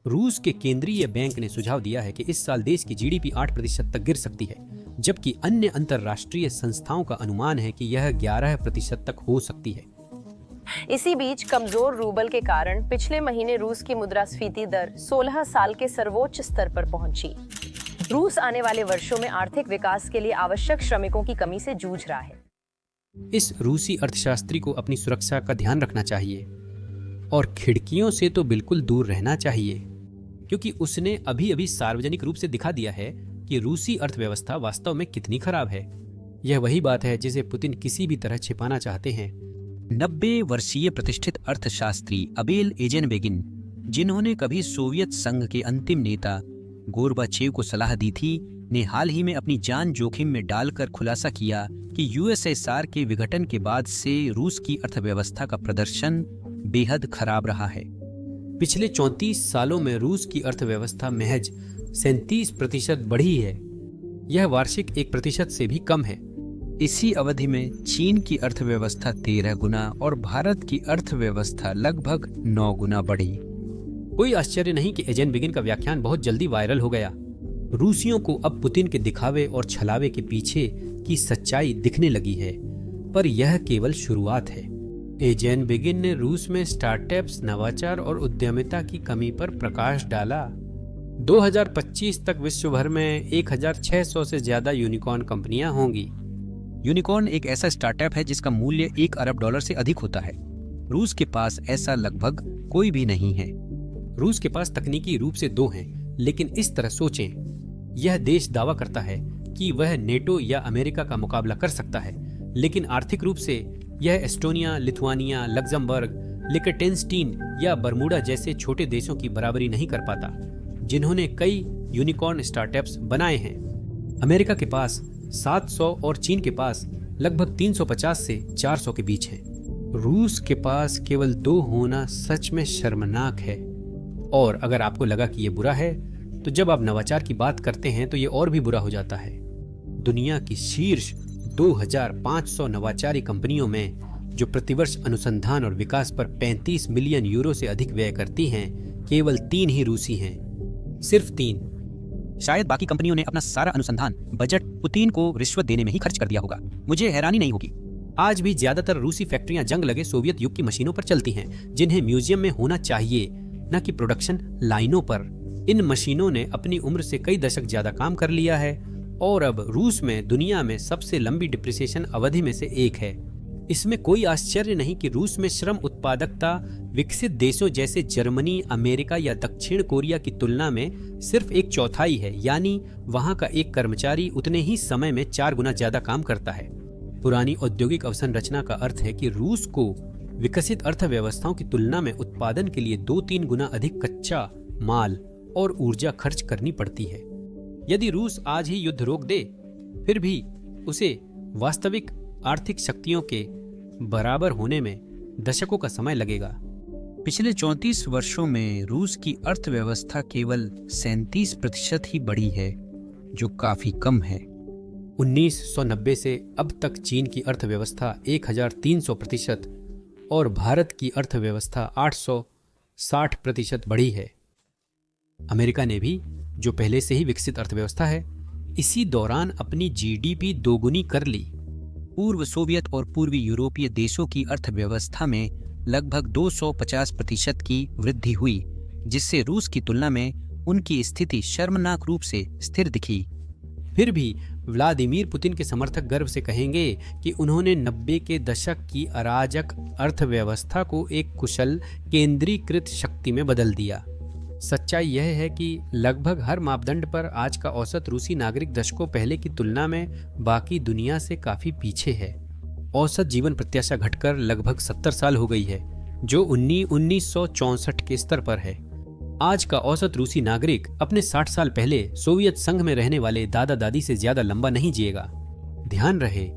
रूस के केंद्रीय बैंक ने सुझाव दिया है कि इस साल देश की जीडीपी 8% तक गिर सकती है, जबकि अन्य अंतर्राष्ट्रीय संस्थाओं का अनुमान है कि यह 11% तक हो सकती है। इसी बीच कमजोर रूबल के कारण पिछले महीने रूस की मुद्रास्फीति दर 16 साल के सर्वोच्च स्तर पर पहुंची। रूस आने वाले वर्षों में आर्थिक विकास के लिए आवश्यक श्रमिकों की कमी से जूझ रहा है। इस रूसी अर्थशास्त्री को अपनी सुरक्षा का ध्यान रखना चाहिए और खिड़कियों से तो बिल्कुल दूर रहना चाहिए, क्योंकि उसने अभी सार्वजनिक रूप से दिखा दिया है कि रूसी अर्थव्यवस्था वास्तव में कितनी खराब है। यह वही बात है जिसे पुतिन किसी भी तरह छिपाना चाहते हैं। 90 वर्षीय प्रतिष्ठित अर्थशास्त्री अबेल एजेनबेगिन, जिन्होंने कभी सोवियत संघ के अंतिम नेता गोर्बाचेव को सलाह दी थी, ने हाल ही में अपनी जान जोखिम में डालकर खुलासा किया कि यूएसएसआर के विघटन के बाद से रूस की अर्थव्यवस्था का प्रदर्शन बेहद खराब रहा है। पिछले 34 सालों में रूस की अर्थव्यवस्था महज 37% बढ़ी है। यह वार्षिक 1% से भी कम है। इसी अवधि में चीन की अर्थव्यवस्था 13 गुना और भारत की अर्थव्यवस्था लगभग 9 गुना बढ़ी। कोई आश्चर्य नहीं कि एजेनबेगिन का व्याख्यान बहुत जल्दी वायरल हो गया। रूसियों को अब पुतिन के दिखावे और छलावे के पीछे की सच्चाई दिखने लगी है, पर यह केवल शुरुआत है। एजेनबेगिन ने रूस में स्टार्टअप्स, नवाचार और उद्यमिता की कमी पर प्रकाश डाला। 2025 तक विश्व भर में 1600 से ज्यादा यूनिकॉर्न कंपनियां होंगी। यूनिकॉर्न एक ऐसा स्टार्टअप है जिसका मूल्य $1 अरब से अधिक होता है। रूस के पास ऐसा लगभग कोई भी नहीं है। रूस के पास तकनीकी रूप से 2 हैं, लेकिन इस तरह सोचें, यह देश दावा करता है कि वह नेटो या अमेरिका का मुकाबला कर सकता है, लेकिन आर्थिक रूप से यह एस्टोनिया, लिथुआनिया, लग्जमबर्ग, लिechtenstein या बरमूडा जैसे छोटे देशों की बराबरी नहीं कर पाता, जिन्होंने कई यूनिकॉर्न स्टार्टअप्स बनाए हैं। अमेरिका के पास 700 और चीन के पास लगभग 350 से 400 के बीच है। रूस के पास केवल 2 होना सच में शर्मनाक है। और अगर आपको लगा कि यह बुरा है, तो जब आप नवाचार की बात करते हैं तो यह और भी बुरा हो जाता है। दुनिया की शीर्ष 2500 नवाचारी कंपनियों में, जो प्रतिवर्ष अनुसंधान और विकास पर 35 मिलियन यूरो से अधिक व्यय करती हैं, केवल 3 ही रूसी हैं। सिर्फ 3। शायद बाकी कंपनियों ने अपना सारा अनुसंधान बजट पुतिन को रिश्वत देने में ही खर्च कर दिया होगा। मुझे हैरानी नहीं होगी। आज भी ज्यादातर रूसी फैक्ट्रियां जंग लगे सोवियत युग की मशीनों पर चलती हैं, जिन्हें म्यूजियम में होना चाहिए, न कि प्रोडक्शन लाइनों पर। इन मशीनों ने अपनी उम्र से कई दशक ज्यादा काम कर लिया है और अब रूस में दुनिया में सबसे लंबी डिप्रिसिएशन अवधि में से एक है। इसमें कोई आश्चर्य नहीं कि रूस में श्रम उत्पादकता विकसित देशों जैसे जर्मनी, अमेरिका या दक्षिण कोरिया की तुलना में सिर्फ 1/4 है, यानी वहां का एक कर्मचारी उतने ही समय में 4 गुना ज्यादा काम करता है। पुरानी औद्योगिक अवसंरचना का अर्थ है कि रूस को विकसित अर्थव्यवस्थाओं की तुलना में उत्पादन के लिए 2-3 गुना अधिक कच्चा माल और ऊर्जा खर्च करनी पड़ती है। यदि रूस आज ही युद्ध रोक दे, फिर भी उसे वास्तविक आर्थिक शक्तियों के बराबर होने में दशकों का समय लगेगा। पिछले 34 वर्षों में रूस की अर्थव्यवस्था केवल 37% ही बढ़ी है, जो काफी कम है। 1990 से अब तक चीन की अर्थव्यवस्था 1300% और भारत की अर्थव्यवस्था 860% बढ़ी है। अमेरिका ने भी, जो पहले से ही विकसित अर्थव्यवस्था है, इसी दौरान अपनी जीडीपी दोगुनी कर ली। पूर्व सोवियत और पूर्वी यूरोपीय देशों की अर्थव्यवस्था में लगभग 250% की वृद्धि हुई, जिससे रूस की तुलना में उनकी स्थिति शर्मनाक रूप से स्थिर दिखी। फिर भी व्लादिमीर पुतिन के समर्थक गर्व से कहेंगे कि उन्होंने 90 के दशक की अराजक अर्थव्यवस्था को एक कुशल केंद्रीकृत शक्ति में बदल दिया। सच्चाई यह है कि लगभग हर मापदंड पर आज का औसत रूसी नागरिक दशकों पहले की तुलना में बाकी दुनिया से काफी पीछे है। औसत जीवन प्रत्याशा घटकर लगभग 70 साल हो गई है, जो 1964 के स्तर पर है। आज का औसत रूसी नागरिक अपने 60 साल पहले सोवियत संघ में रहने वाले दादा दादी से ज्यादा लंबा नहीं जिएगा। ध्यान रहे,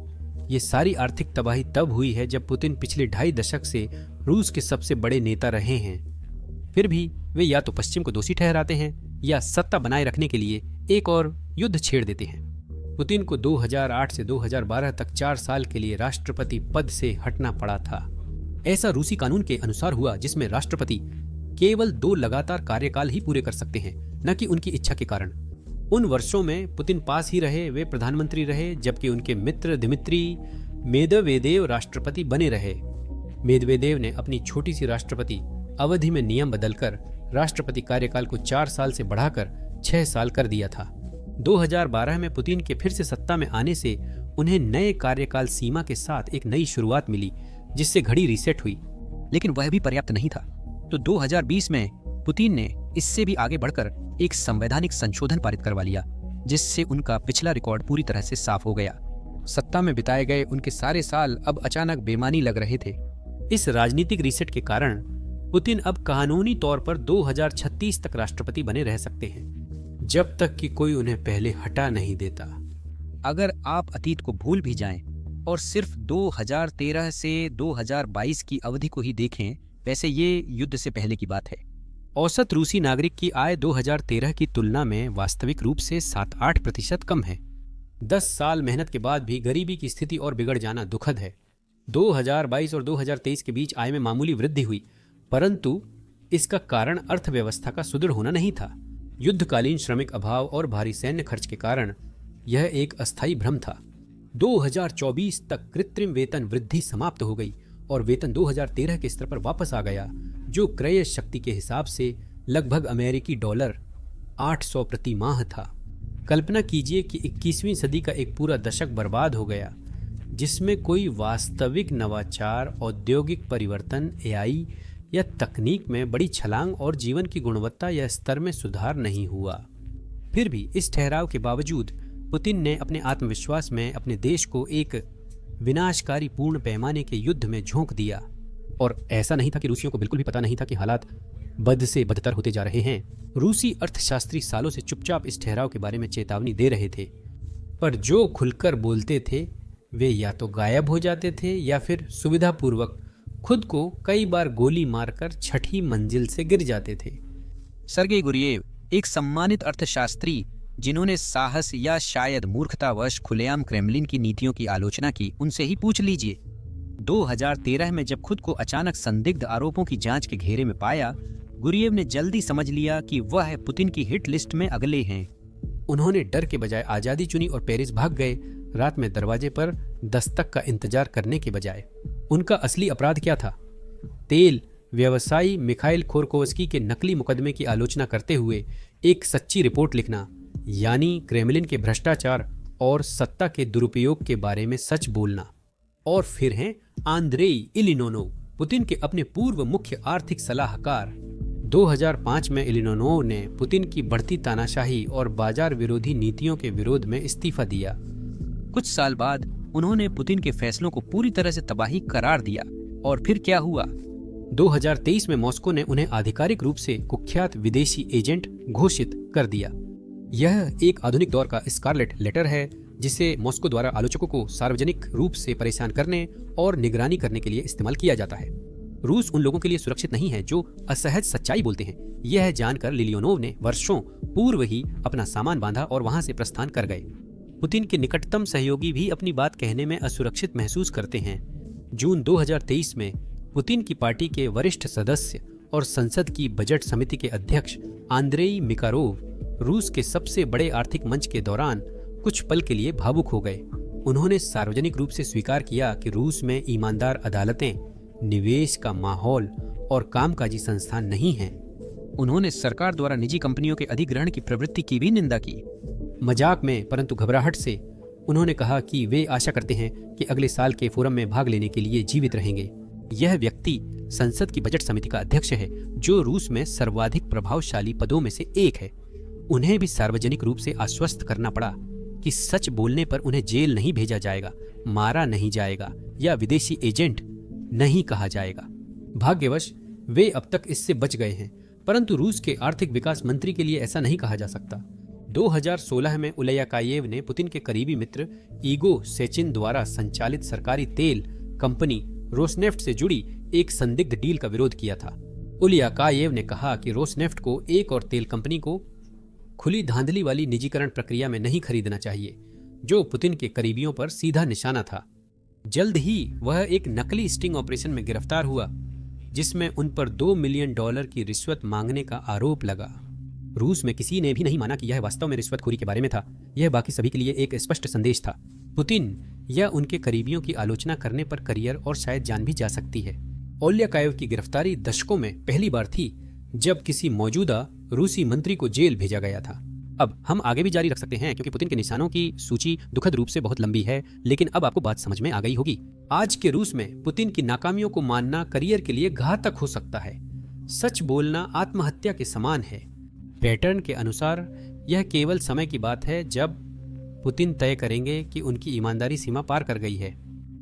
ये सारी आर्थिक तबाही तब हुई है जब पुतिन पिछले 2.5 दशक से रूस के सबसे बड़े नेता रहे हैं। फिर भी वे या तो पश्चिम को दोषी ठहराते हैं या सत्ता बनाए रखने के लिए एक और युद्ध छेड़ देते हैं। पुतिन को 2008 से 2012 तक 4 साल के लिए राष्ट्रपति पद से हटना पड़ा था। ऐसा रूसी कानून के अनुसार हुआ, जिसमें राष्ट्रपति केवल 2 लगातार कार्यकाल ही पूरे कर सकते हैं, न कि उनकी इच्छा के कारण। उन वर्षों में पुतिन पास ही रहे, वे प्रधानमंत्री रहे, जबकि उनके मित्र दिमित्री मेदवेदेव राष्ट्रपति बने रहे। मेदवेदेव ने अपनी छोटी सी राष्ट्रपति अवधि में नियम बदलकर राष्ट्रपति कार्यकाल को 4 साल से बढ़ाकर 6 साल कर दिया था। 2012 में पुतिन के फिर से सत्ता में आने से उन्हें नए कार्यकाल सीमा के साथ एक नई शुरुआत मिली, जिससे घड़ी रीसेट हुई। लेकिन वह भी पर्याप्त नहीं था, तो 2020 में पुतिन ने इससे भी आगे बढ़कर एक संवैधानिक संशोधन पारित करवा लिया, जिससे उनका पिछला रिकॉर्ड पूरी तरह से साफ हो गया। सत्ता में बिताए गए उनके सारे साल अब अचानक बेमानी लग रहे थे। इस राजनीतिक रीसेट के कारण पुतिन अब कानूनी तौर पर 2036 तक राष्ट्रपति बने रह सकते हैं, जब तक कि कोई उन्हें पहले हटा नहीं देता। अगर आप अतीत को भूल भी जाएं और सिर्फ 2013 से 2022 की अवधि को ही देखें, वैसे ये युद्ध से पहले की बात है। औसत रूसी नागरिक की आय 2013 की तुलना में वास्तविक रूप से 7-8% कम है। 10 साल मेहनत के बाद भी गरीबी की स्थिति और बिगड़ जाना दुखद है। 2022 और 2023 के बीच आय में मामूली वृद्धि हुई, परंतु इसका कारण अर्थव्यवस्था का सुदृढ़ होना नहीं था। युद्धकालीन श्रमिक अभाव और भारी सैन्य खर्च के कारण यह एक अस्थायी भ्रम था। 2024 तक कृत्रिम वेतन वृद्धि समाप्त हो गई और वेतन 2013 के स्तर पर वापस आ गया, जो क्रय शक्ति के हिसाब से लगभग अमेरिकी डॉलर 800 प्रति माह था। कल्पना कीजिए कि 21वीं सदी का एक पूरा दशक बर्बाद हो गया, जिसमें कोई वास्तविक नवाचार, औद्योगिक परिवर्तन, एआई या तकनीक में बड़ी छलांग और जीवन की गुणवत्ता या स्तर में सुधार नहीं हुआ। फिर भी इस ठहराव के बावजूद पुतिन ने अपने आत्मविश्वास में अपने देश को एक विनाशकारी पूर्ण पैमाने के युद्ध में झोंक दिया। और ऐसा नहीं था कि रूसियों को बिल्कुल भी पता नहीं था कि हालात बद से बदतर होते जा रहे हैं। रूसी अर्थशास्त्री सालों से चुपचाप इस ठहराव के बारे में चेतावनी दे रहे थे, पर जो खुलकर बोलते थे वे या तो गायब हो जाते थे या फिर सुविधापूर्वक खुद को कई बार गोली मारकर 6ठी मंजिल से गिर जाते थे। सर्गेई गुरियेव, एक सम्मानित अर्थशास्त्री जिन्होंने साहस या शायद मूर्खतावश खुलेआम क्रेमलिन की नीतियों की आलोचना की, उनसे ही पूछ लीजिए। 2013 में जब खुद को अचानक संदिग्ध आरोपों की जांच के घेरे में पाया, गुरियेव ने जल्दी समझ लिया कि वह पुतिन की हिट लिस्ट में अगले हैं। उन्होंने डर के बजाय आजादी चुनी और पेरिस भाग गए, रात में दरवाजे पर दस्तक का इंतजार करने के बजाय। उनका असली अपराध क्या था? तेल व्यवसायी मिखाइल खोरकोवस्की के नकली मुकदमे की आलोचना करते हुए एक सच्ची रिपोर्ट लिखना, यानी क्रेमलिन के भ्रष्टाचार और सत्ता के दुरुपयोग के बारे में सच बोलना। और फिर हैं आंद्रेई इलिनोनोव, पुतिन के अपने पूर्व मुख्य आर्थिक सलाहकार। 2005 में इलिनोनोव ने पुतिन की बढ़ती तानाशाही और बाजार विरोधी नीतियों के विरोध में इस्तीफा दिया। कुछ साल बाद उन्होंने पुतिन के फैसलों को पूरी तरह से तबाही करार दिया। और फिर क्या हुआ? 2023 में मॉस्को ने उन्हें आधिकारिक रूप से कुख्यात विदेशी एजेंट घोषित कर दिया। यह एक आधुनिक दौर का स्कारलेट लेटर है, जिसे मॉस्को द्वारा आलोचकों को सार्वजनिक रूप से परेशान करने और निगरानी करने के लिए इस्तेमाल किया जाता है। रूस उन लोगों के लिए सुरक्षित नहीं है जो असहज सच्चाई बोलते हैं। यह जानकर लिलियोनोव ने वर्षों पूर्व ही अपना सामान बांधा और वहां से प्रस्थान कर गए। पुतिन के निकटतम सहयोगी भी अपनी बात कहने में असुरक्षित महसूस करते हैं। जून 2023 में पुतिन की पार्टी के वरिष्ठ सदस्य और संसद की बजट समिति के अध्यक्ष आंद्रेई मिकारोव रूस के सबसे बड़े आर्थिक मंच के दौरान कुछ पल के लिए भावुक हो गए। उन्होंने सार्वजनिक रूप से स्वीकार किया कि रूस में ईमानदार अदालतें, निवेश का माहौल और कामकाजी संस्थान नहीं हैं। उन्होंने सरकार द्वारा निजी कंपनियों के अधिग्रहण की प्रवृत्ति की भी निंदा की। मजाक में परंतु घबराहट से उन्होंने कहा कि वे आशा करते हैं कि अगले साल के फोरम में भाग लेने के लिए जीवित रहेंगे। यह व्यक्ति संसद की बजट समिति का अध्यक्ष है, जो रूस में सर्वाधिक प्रभावशाली पदों में से एक है। उन्हें भी सार्वजनिक रूप से आश्वस्त करना पड़ा कि सच बोलने पर उन्हें जेल नहीं भेजा जाएगा, मारा नहीं जाएगा या विदेशी एजेंट नहीं कहा जाएगा। भाग्यवश वे अब तक इससे बच गए हैं, परंतु रूस के आर्थिक विकास मंत्री के लिए ऐसा नहीं कहा जा सकता। 2016 में उलयाकायेव ने पुतिन के करीबी मित्र ईगो सेचिन द्वारा संचालित सरकारी तेल कंपनी रोसनेफ्ट से जुड़ी एक संदिग्ध डील का विरोध किया था। उलयाकायेव ने कहा कि रोसनेफ्ट को एक और तेल कंपनी को खुली धांधली वाली निजीकरण प्रक्रिया में नहीं खरीदना चाहिए, जो पुतिन के करीबियों पर सीधा निशाना था। जल्द ही वह एक नकली स्टिंग ऑपरेशन में गिरफ्तार हुआ। जिसमें उन पर $2 मिलियन की रिश्वत मांगने का आरोप लगा। रूस में किसी ने भी नहीं माना कि यह वास्तव में रिश्वतखोरी के बारे में था। यह बाकी सभी के लिए एक स्पष्ट संदेश था। पुतिन या उनके करीबियों की आलोचना करने पर करियर और शायद जान भी जा सकती है। ओल्याकायेव की गिरफ्तारी दशकों में पहली बार थी जब किसी मौजूदा रूसी मंत्री को जेल भेजा गया था। अब हम आगे भी जारी रख सकते हैं क्योंकि पुतिन के निशानों की सूची दुखद रूप से बहुत लंबी है, लेकिन अब आपको बात समझ में आ गई होगी। आज के रूस में पुतिन की नाकामियों को मानना करियर के लिए घातक हो सकता है। सच बोलना आत्महत्या के समान है। पैटर्न के अनुसार यह केवल समय की बात है जब पुतिन तय करेंगे कि उनकी ईमानदारी सीमा पार कर गई है।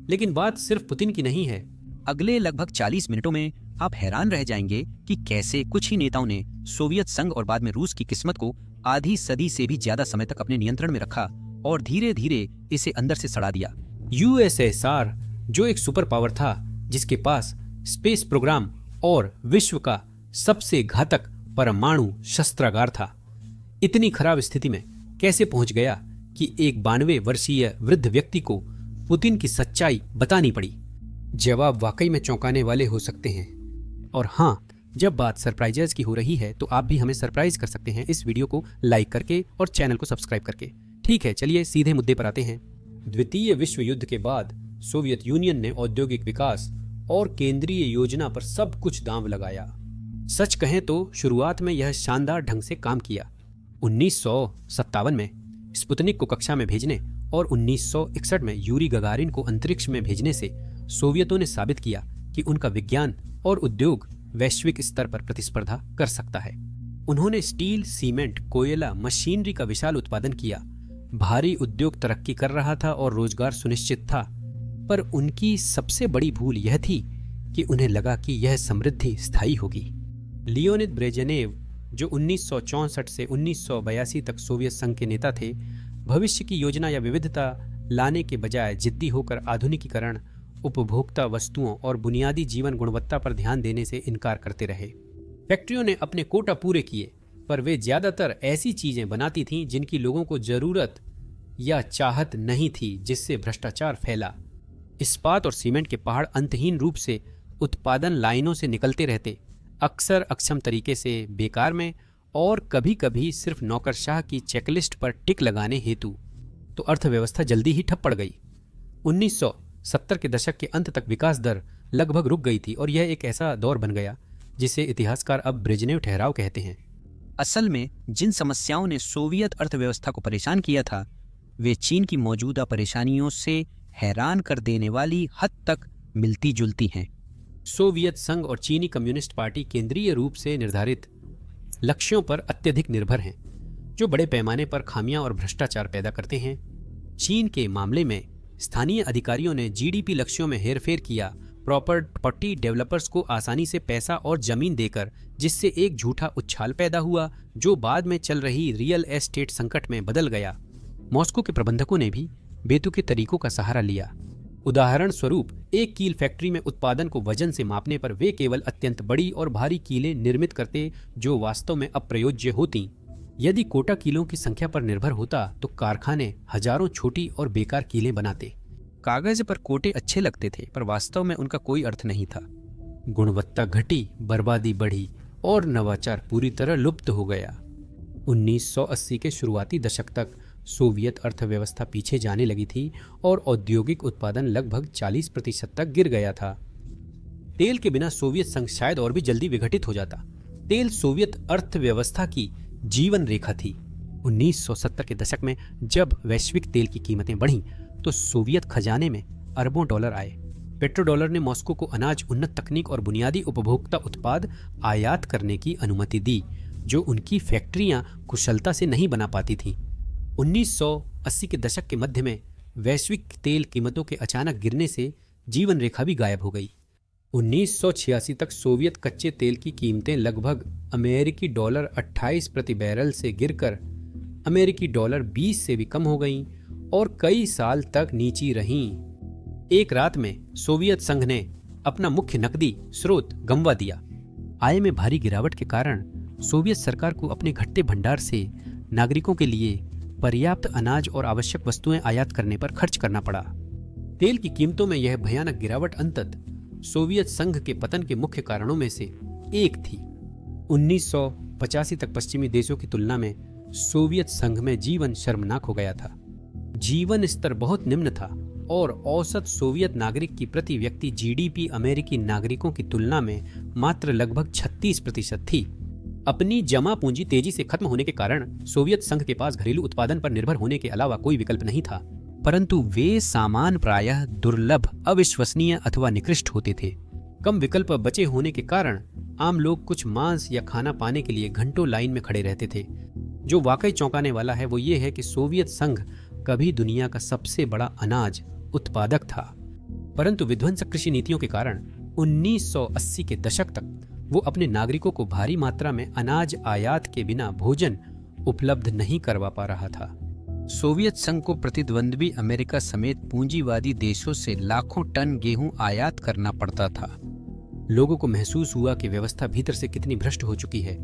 लेकिन बात सिर्फ पुतिन की नहीं है। अगले लगभग 40 मिनटों में आप हैरान रह जाएंगे कि कैसे कुछ ही नेताओं ने सोवियत संघ और बाद में रूस की किस्मत को आधी सदी से भी ज्यादा समय तक अपने नियंत्रण में रखा और धीरे धीरे इसे अंदर से सड़ा दिया। यूएसएसआर जो एक सुपर पावर था, जिसके पास स्पेस प्रोग्राम और विश्व का सबसे घातक परमाणु शस्त्रागार था, इतनी खराब स्थिति में कैसे पहुंच गया कि एक 92 वर्षीय वृद्ध व्यक्ति को पुतिन की सच्चाई बतानी पड़ी? जवाब वाकई में चौंकाने वाले हो सकते हैं। और हाँ, जब बात सरप्राइजेस की हो रही है तो आप भी हमें सरप्राइज कर सकते हैं इस वीडियो को लाइक करके और चैनल को सब्सक्राइब करके। ठीक है, चलिए सीधे मुद्दे पर आते हैं। द्वितीय विश्व युद्ध के बाद सोवियत यूनियन ने औद्योगिक विकास और केंद्रीय योजना पर सब कुछ दांव लगाया। सच कहें तो शुरुआत में यह शानदार ढंग से काम किया। 1957 में स्पुतनिक को कक्षा में भेजने और 1961 में यूरी गगारिन को अंतरिक्ष में भेजने से सोवियतों ने साबित किया कि उनका विज्ञान और उद्योग वैश्विक स्तर पर प्रतिस्पर्धा कर सकता है। उन्होंने स्टील, सीमेंट, कोयला, मशीनरी का विशाल उत्पादन किया। भारी उद्योग तरक्की कर रहा था और रोजगार सुनिश्चित था। पर उनकी सबसे बड़ी भूल यह थी कि उन्हें लगा कि यह समृद्धि स्थायी होगी। लियोनिद ब्रेजनेव, जो 1964 से 1982 तक सोवियत संघ के नेता थे, भविष्य की योजना या विविधता लाने के बजाय जिद्दी होकर आधुनिकीकरण, उपभोक्ता वस्तुओं और बुनियादी जीवन गुणवत्ता पर ध्यान देने से इनकार करते रहे। फैक्ट्रियों ने अपने कोटा पूरे किए, पर वे ज्यादातर ऐसी चीजें बनाती थीं जिनकी लोगों को जरूरत या चाहत नहीं थी, जिससे भ्रष्टाचार फैला। इस्पात और सीमेंट के पहाड़ अंतहीन रूप से उत्पादन लाइनों से निकलते रहते, अक्सर अक्षम तरीके से, बेकार में, और कभी कभी सिर्फ नौकरशाह की चेकलिस्ट पर टिक लगाने हेतु। तो अर्थव्यवस्था जल्दी ही ठप पड़ गई। 1970 के दशक के अंत तक विकास दर लगभग रुक गई थी और यह एक ऐसा दौर बन गया जिसे इतिहासकार अब ब्रेजनेव ठहराव कहते हैं। असल में जिन समस्याओं ने सोवियत अर्थव्यवस्था को परेशान किया था, वे चीन की मौजूदा परेशानियों से हैरान कर देने वाली हद तक मिलती जुलती हैं। सोवियत संघ और चीनी कम्युनिस्ट पार्टी केंद्रीय रूप से निर्धारित लक्ष्यों पर अत्यधिक निर्भर हैं, जो बड़े पैमाने पर खामियां और भ्रष्टाचार पैदा करते हैं। चीन के मामले में स्थानीय अधिकारियों ने जीडीपी लक्ष्यों में हेरफेर किया, प्रॉपर्टी डेवलपर्स को आसानी से पैसा और जमीन देकर, जिससे एक झूठा उछाल पैदा हुआ जो बाद में चल रही रियल एस्टेट संकट में बदल गया। मॉस्को के प्रबंधकों ने भी बेतुके तरीकों का सहारा लिया। उदाहरण स्वरूप, एक कील फैक्ट्री में उत्पादन को वजन से मापने पर वे केवल अत्यंत बड़ी और भारी कीलें निर्मित करते जो वास्तव में अप्रयोज्य होती। यदि कोटा कीलों की संख्या पर निर्भर होता तो कारखाने हजारों छोटी और बेकार कीलें बनाते। कागज पर कोटे अच्छे लगते थे, पर वास्तव में उनका कोई अर्थ नहीं था। गुणवत्ता घटी, बर्बादी बढ़ी और नवाचार पूरी तरह लुप्त हो गया। 1980 के शुरुआती दशक तक सोवियत अर्थव्यवस्था पीछे जाने लगी थी और औद्योगिक उत्पादन लगभग 40% तक गिर गया था। तेल के बिना सोवियत संघ शायद और भी जल्दी विघटित हो जाता। तेल सोवियत अर्थव्यवस्था की जीवन रेखा थी। 1970 के दशक में जब वैश्विक तेल की कीमतें बढ़ीं तो सोवियत खजाने में अरबों डॉलर आए। पेट्रोडॉलर ने मॉस्को को अनाज, उन्नत तकनीक और बुनियादी उपभोक्ता उत्पाद आयात करने की अनुमति दी, जो उनकी फैक्ट्रियां कुशलता से नहीं बना पाती थीं। 1980 के दशक के मध्य में वैश्विक तेल कीमतों के अचानक गिरने से जीवन रेखा भी गायब हो गई। 1986 तक सोवियत कच्चे तेल की कीमतें लगभग अमेरिकी डॉलर 28 प्रति बैरल से गिरकर अमेरिकी डॉलर 20 से भी कम हो गईं और कई साल तक नीची रहीं। एक रात में सोवियत संघ ने अपना मुख्य नकदी स्रोत गंवा दिया। आय में भारी गिरावट के कारण सोवियत सरकार को अपने घटते भंडार से नागरिकों के लिए पर्याप्त अनाज और आवश्यक वस्तुएं आयात करने पर खर्च करना पड़ा। तेल की कीमतों में यह भयानक गिरावट अंततः सोवियत संघ के पतन के मुख्य कारणों में से एक थी। 1985 तक पश्चिमी देशों की तुलना में सोवियत संघ में जीवन शर्मनाक हो गया था। जीवन स्तर बहुत निम्न था और औसत सोवियत नागरिक की प्रति व्यक्ति जीडीपी अमेरिकी नागरिकों की तुलना में मात्र लगभग 36% थी। अपनी जमा पूंजी तेजी से खत्म होने के कारण सोवियत संघ के पास घरेलू उत्पादन पर निर्भर होने के अलावा कोई विकल्प नहीं था, परंतु वे सामान प्रायः दुर्लभ, अविश्वसनीय अथवा निकृष्ट होते थे। कम विकल्प बचे होने के कारण आम लोग कुछ मांस या खाना पाने के लिए घंटों लाइन में खड़े रहते थे। जो वाकई चौंकाने वाला है वो ये है कि सोवियत संघ कभी दुनिया का सबसे बड़ा अनाज उत्पादक था, परंतु विध्वंसक कृषि नीतियों के कारण 1980 के दशक तक वो अपने नागरिकों को भारी मात्रा में अनाज आयात के बिना भोजन उपलब्ध नहीं करवा पा रहा था। सोवियत संघ को प्रतिद्वंद्वी अमेरिका समेत पूंजीवादी देशों से लाखों टन गेहूं आयात करना पड़ता था। लोगों को महसूस हुआ कि व्यवस्था भीतर से कितनी भ्रष्ट हो चुकी है,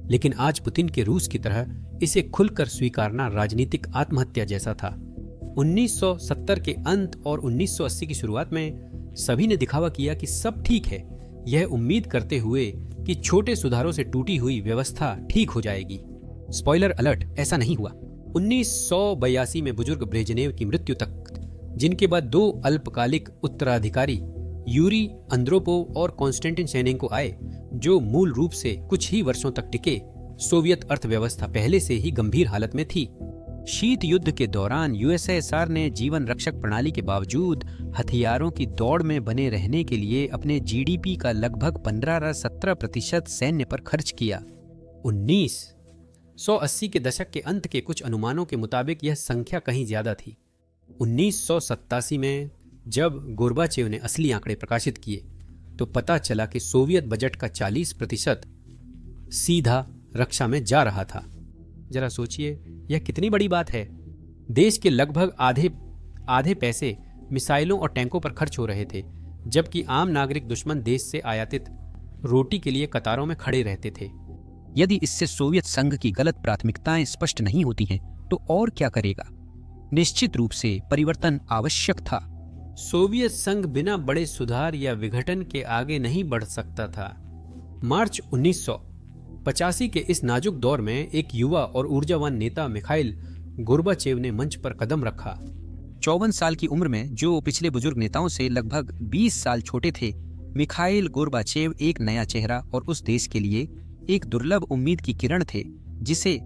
लेकिन आज पुतिन के रूस की तरह इसे खुलकर स्वीकारना राजनीतिक आत्महत्या जैसा था। 1970 के अंत और 1980 की शुरुआत में सभी ने दिखावा किया कि सब ठीक है, यह उम्मीद करते हुए कि छोटे सुधारों से टूटी हुई व्यवस्था ठीक हो जाएगी। स्पॉइलर अलर्ट, ऐसा नहीं हुआ। 1982 में बुजुर्ग ब्रेजनेव की मृत्यु तक, जिनके बाद दो अल्पकालिक उत्तराधिकारी यूरी अंद्रोपोव और कॉन्स्टेंटिन शेनेंको आए, जो मूल रूप से कुछ ही वर्षों तक टिके, सोवियत अर्थव्यवस्था पहले से ही गंभीर हालत में थी। शीत युद्ध के दौरान यूएसएसआर ने जीवन रक्षक प्रणाली के बावजूद हथियारों की दौड़ में बने रहने के लिए अपने जीडीपी का लगभग 15-17% सैन्य पर खर्च किया। 1980 के दशक के अंत के कुछ अनुमानों के मुताबिक यह संख्या कहीं ज्यादा थी। 1987 में जब गोर्बाचेव ने असली आंकड़े प्रकाशित किए तो पता चला कि सोवियत बजट का 40% सीधा रक्षा में जा रहा था। जरा सोचिए, यह कितनी बड़ी बात है। देश के लगभग आधे पैसे मिसाइलों और टैंकों पर खर्च हो रहे थे, जबकि आम नागरिक दुश्मन देश से आयातित रोटी के लिए कतारों में खड़े रहते थे। यदि इससे सोवियत संघ की गलत प्राथमिकताएं स्पष्ट नहीं होती हैं, तो और क्या करेगा? निश्चित रूप से परिवर्तन आवश्यक था। सोवियत संघ बिना बड़े सुधार या विघटन के आगे नहीं बढ़ सकता था। मार्च 1985 के इस नाजुक दौर में एक युवा और ऊर्जावान नेता मिखाइल गोर्बाचेव ने मंच पर कदम रखा। 54 साल की उम्र में, जो पिछले बुजुर्ग नेताओं से लगभग 20 साल छोटे थे, मिखाइल गोर्बाचेव एक नया चेहरा और उस देश के लिए एक दुर्लभ उम्मीद की किरण थे, जिसे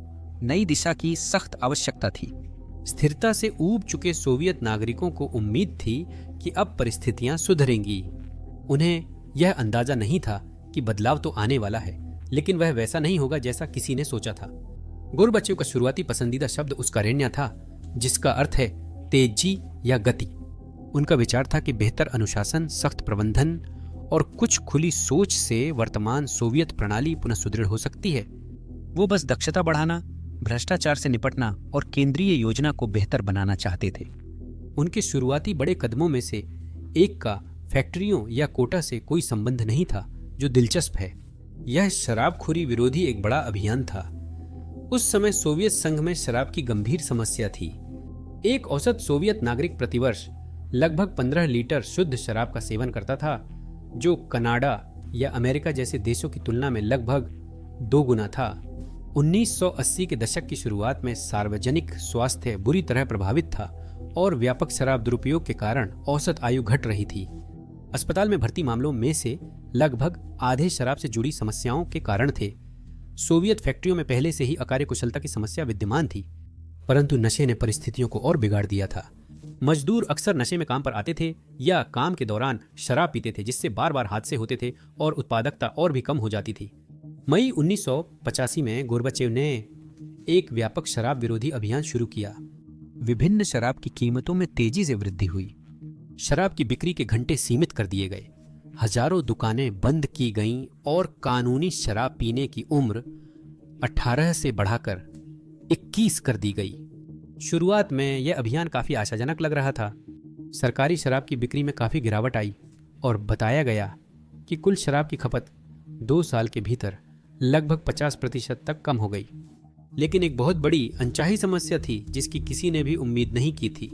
नई दिशा की सख्त आवश्यकता थी। स्थिरता से ऊब चुके सोवियत नागरिकों को उम्मीद थी कि अब परिस्थितियां सुधरेंगी। उन्हें यह अंदाजा नहीं था कि बदलाव तो आने वाला है, लेकिन वह वैसा नहीं होगा जैसा किसी ने सोचा था। गोर्बाचेव का शुरुआती पसंदीदा शब्द उस्कारेन्या था, जिसका अर्थ है तेजी या गति। उनका विचार था कि बेहतर अनुशासन, सख्त प्रबंधन और कुछ खुली सोच से वर्तमान सोवियत प्रणाली पुनः सुदृढ़ हो सकती है। वो बस दक्षता बढ़ाना, भ्रष्टाचार से निपटना और केंद्रीय योजना को बेहतर बनाना चाहते थे। उनके शुरुआती बड़े कदमों में से एक का फैक्ट्रियों या कोटा से कोई संबंध नहीं था, जो दिलचस्प है। यह शराबखोरी विरोधी एक बड़ा अभियान था। उस समय सोवियत संघ में शराब की गंभीर समस्या थी। एक औसत सोवियत नागरिक प्रतिवर्ष लगभग 15 लीटर शुद्ध शराब का सेवन करता था, जो कनाडा या अमेरिका जैसे देशों की तुलना में लगभग 2 गुना था। 1980 के दशक की शुरुआत में सार्वजनिक स्वास्थ्य बुरी तरह प्रभावित था और व्यापक शराब दुरुपयोग के कारण औसत आयु घट रही थी। अस्पताल में भर्ती मामलों में से लगभग आधे शराब से जुड़ी समस्याओं के कारण थे। सोवियत फैक्ट्रियों में पहले से ही अकार्यकुशलता की समस्या विद्यमान थी, परंतु नशे ने परिस्थितियों को और बिगाड़ दिया था। मजदूर अक्सर नशे में काम पर आते थे या काम के दौरान शराब पीते थे, जिससे बार बार हादसे होते थे और उत्पादकता और भी कम हो जाती थी। मई 1985 में गोर्बाचेव ने एक व्यापक शराब विरोधी अभियान शुरू किया। विभिन्न शराब की कीमतों में तेजी से वृद्धि हुई। शराब की बिक्री के घंटे सीमित कर दिए गए, हजारों दुकानें बंद की गईं और कानूनी शराब पीने की उम्र 18 से बढ़ाकर 21 कर दी गई। शुरुआत में यह अभियान काफी आशाजनक लग रहा था। सरकारी शराब की बिक्री में काफी गिरावट आई और बताया गया कि कुल शराब की खपत 2 साल के भीतर लगभग 50% तक कम हो गई। लेकिन एक बहुत बड़ी अनचाही समस्या थी जिसकी किसी ने भी उम्मीद नहीं की थी।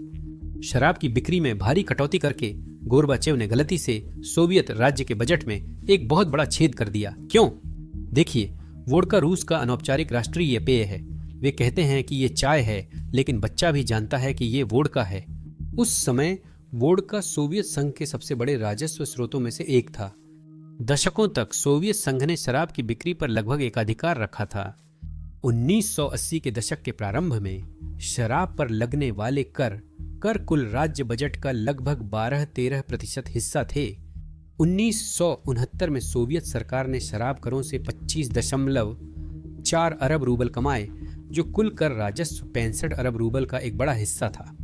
शराब की बिक्री में भारी कटौती करके गोर्बाचेव ने गलती से सोवियत राज्य के बजट में एक बहुत बड़ा छेद कर दिया। क्यों? देखिए, वोडका रूस का अनौपचारिक राष्ट्रीय पेय है। वे कहते हैं कि ये चाय है, लेकिन बच्चा भी जानता है कि ये वोडका है। उस समय वोडका सोवियत संघ के सबसे बड़े राजस्व स्रोतों में से एक था। दशकों तक सोवियत संघ ने शराब की बिक्री पर लगभग एकाधिकार रखा था। 1980 के दशक के प्रारंभ में शराब पर लगने वाले कर कुल राज्य बजट का लगभग 12-13% हिस्सा थे। 1969 में सोवियत सरकार ने शराब करों से 25.4 अरब रूबल कमाए, जो कुल कर राजस्व 65 अरब रूबल का एक बड़ा हिस्सा था।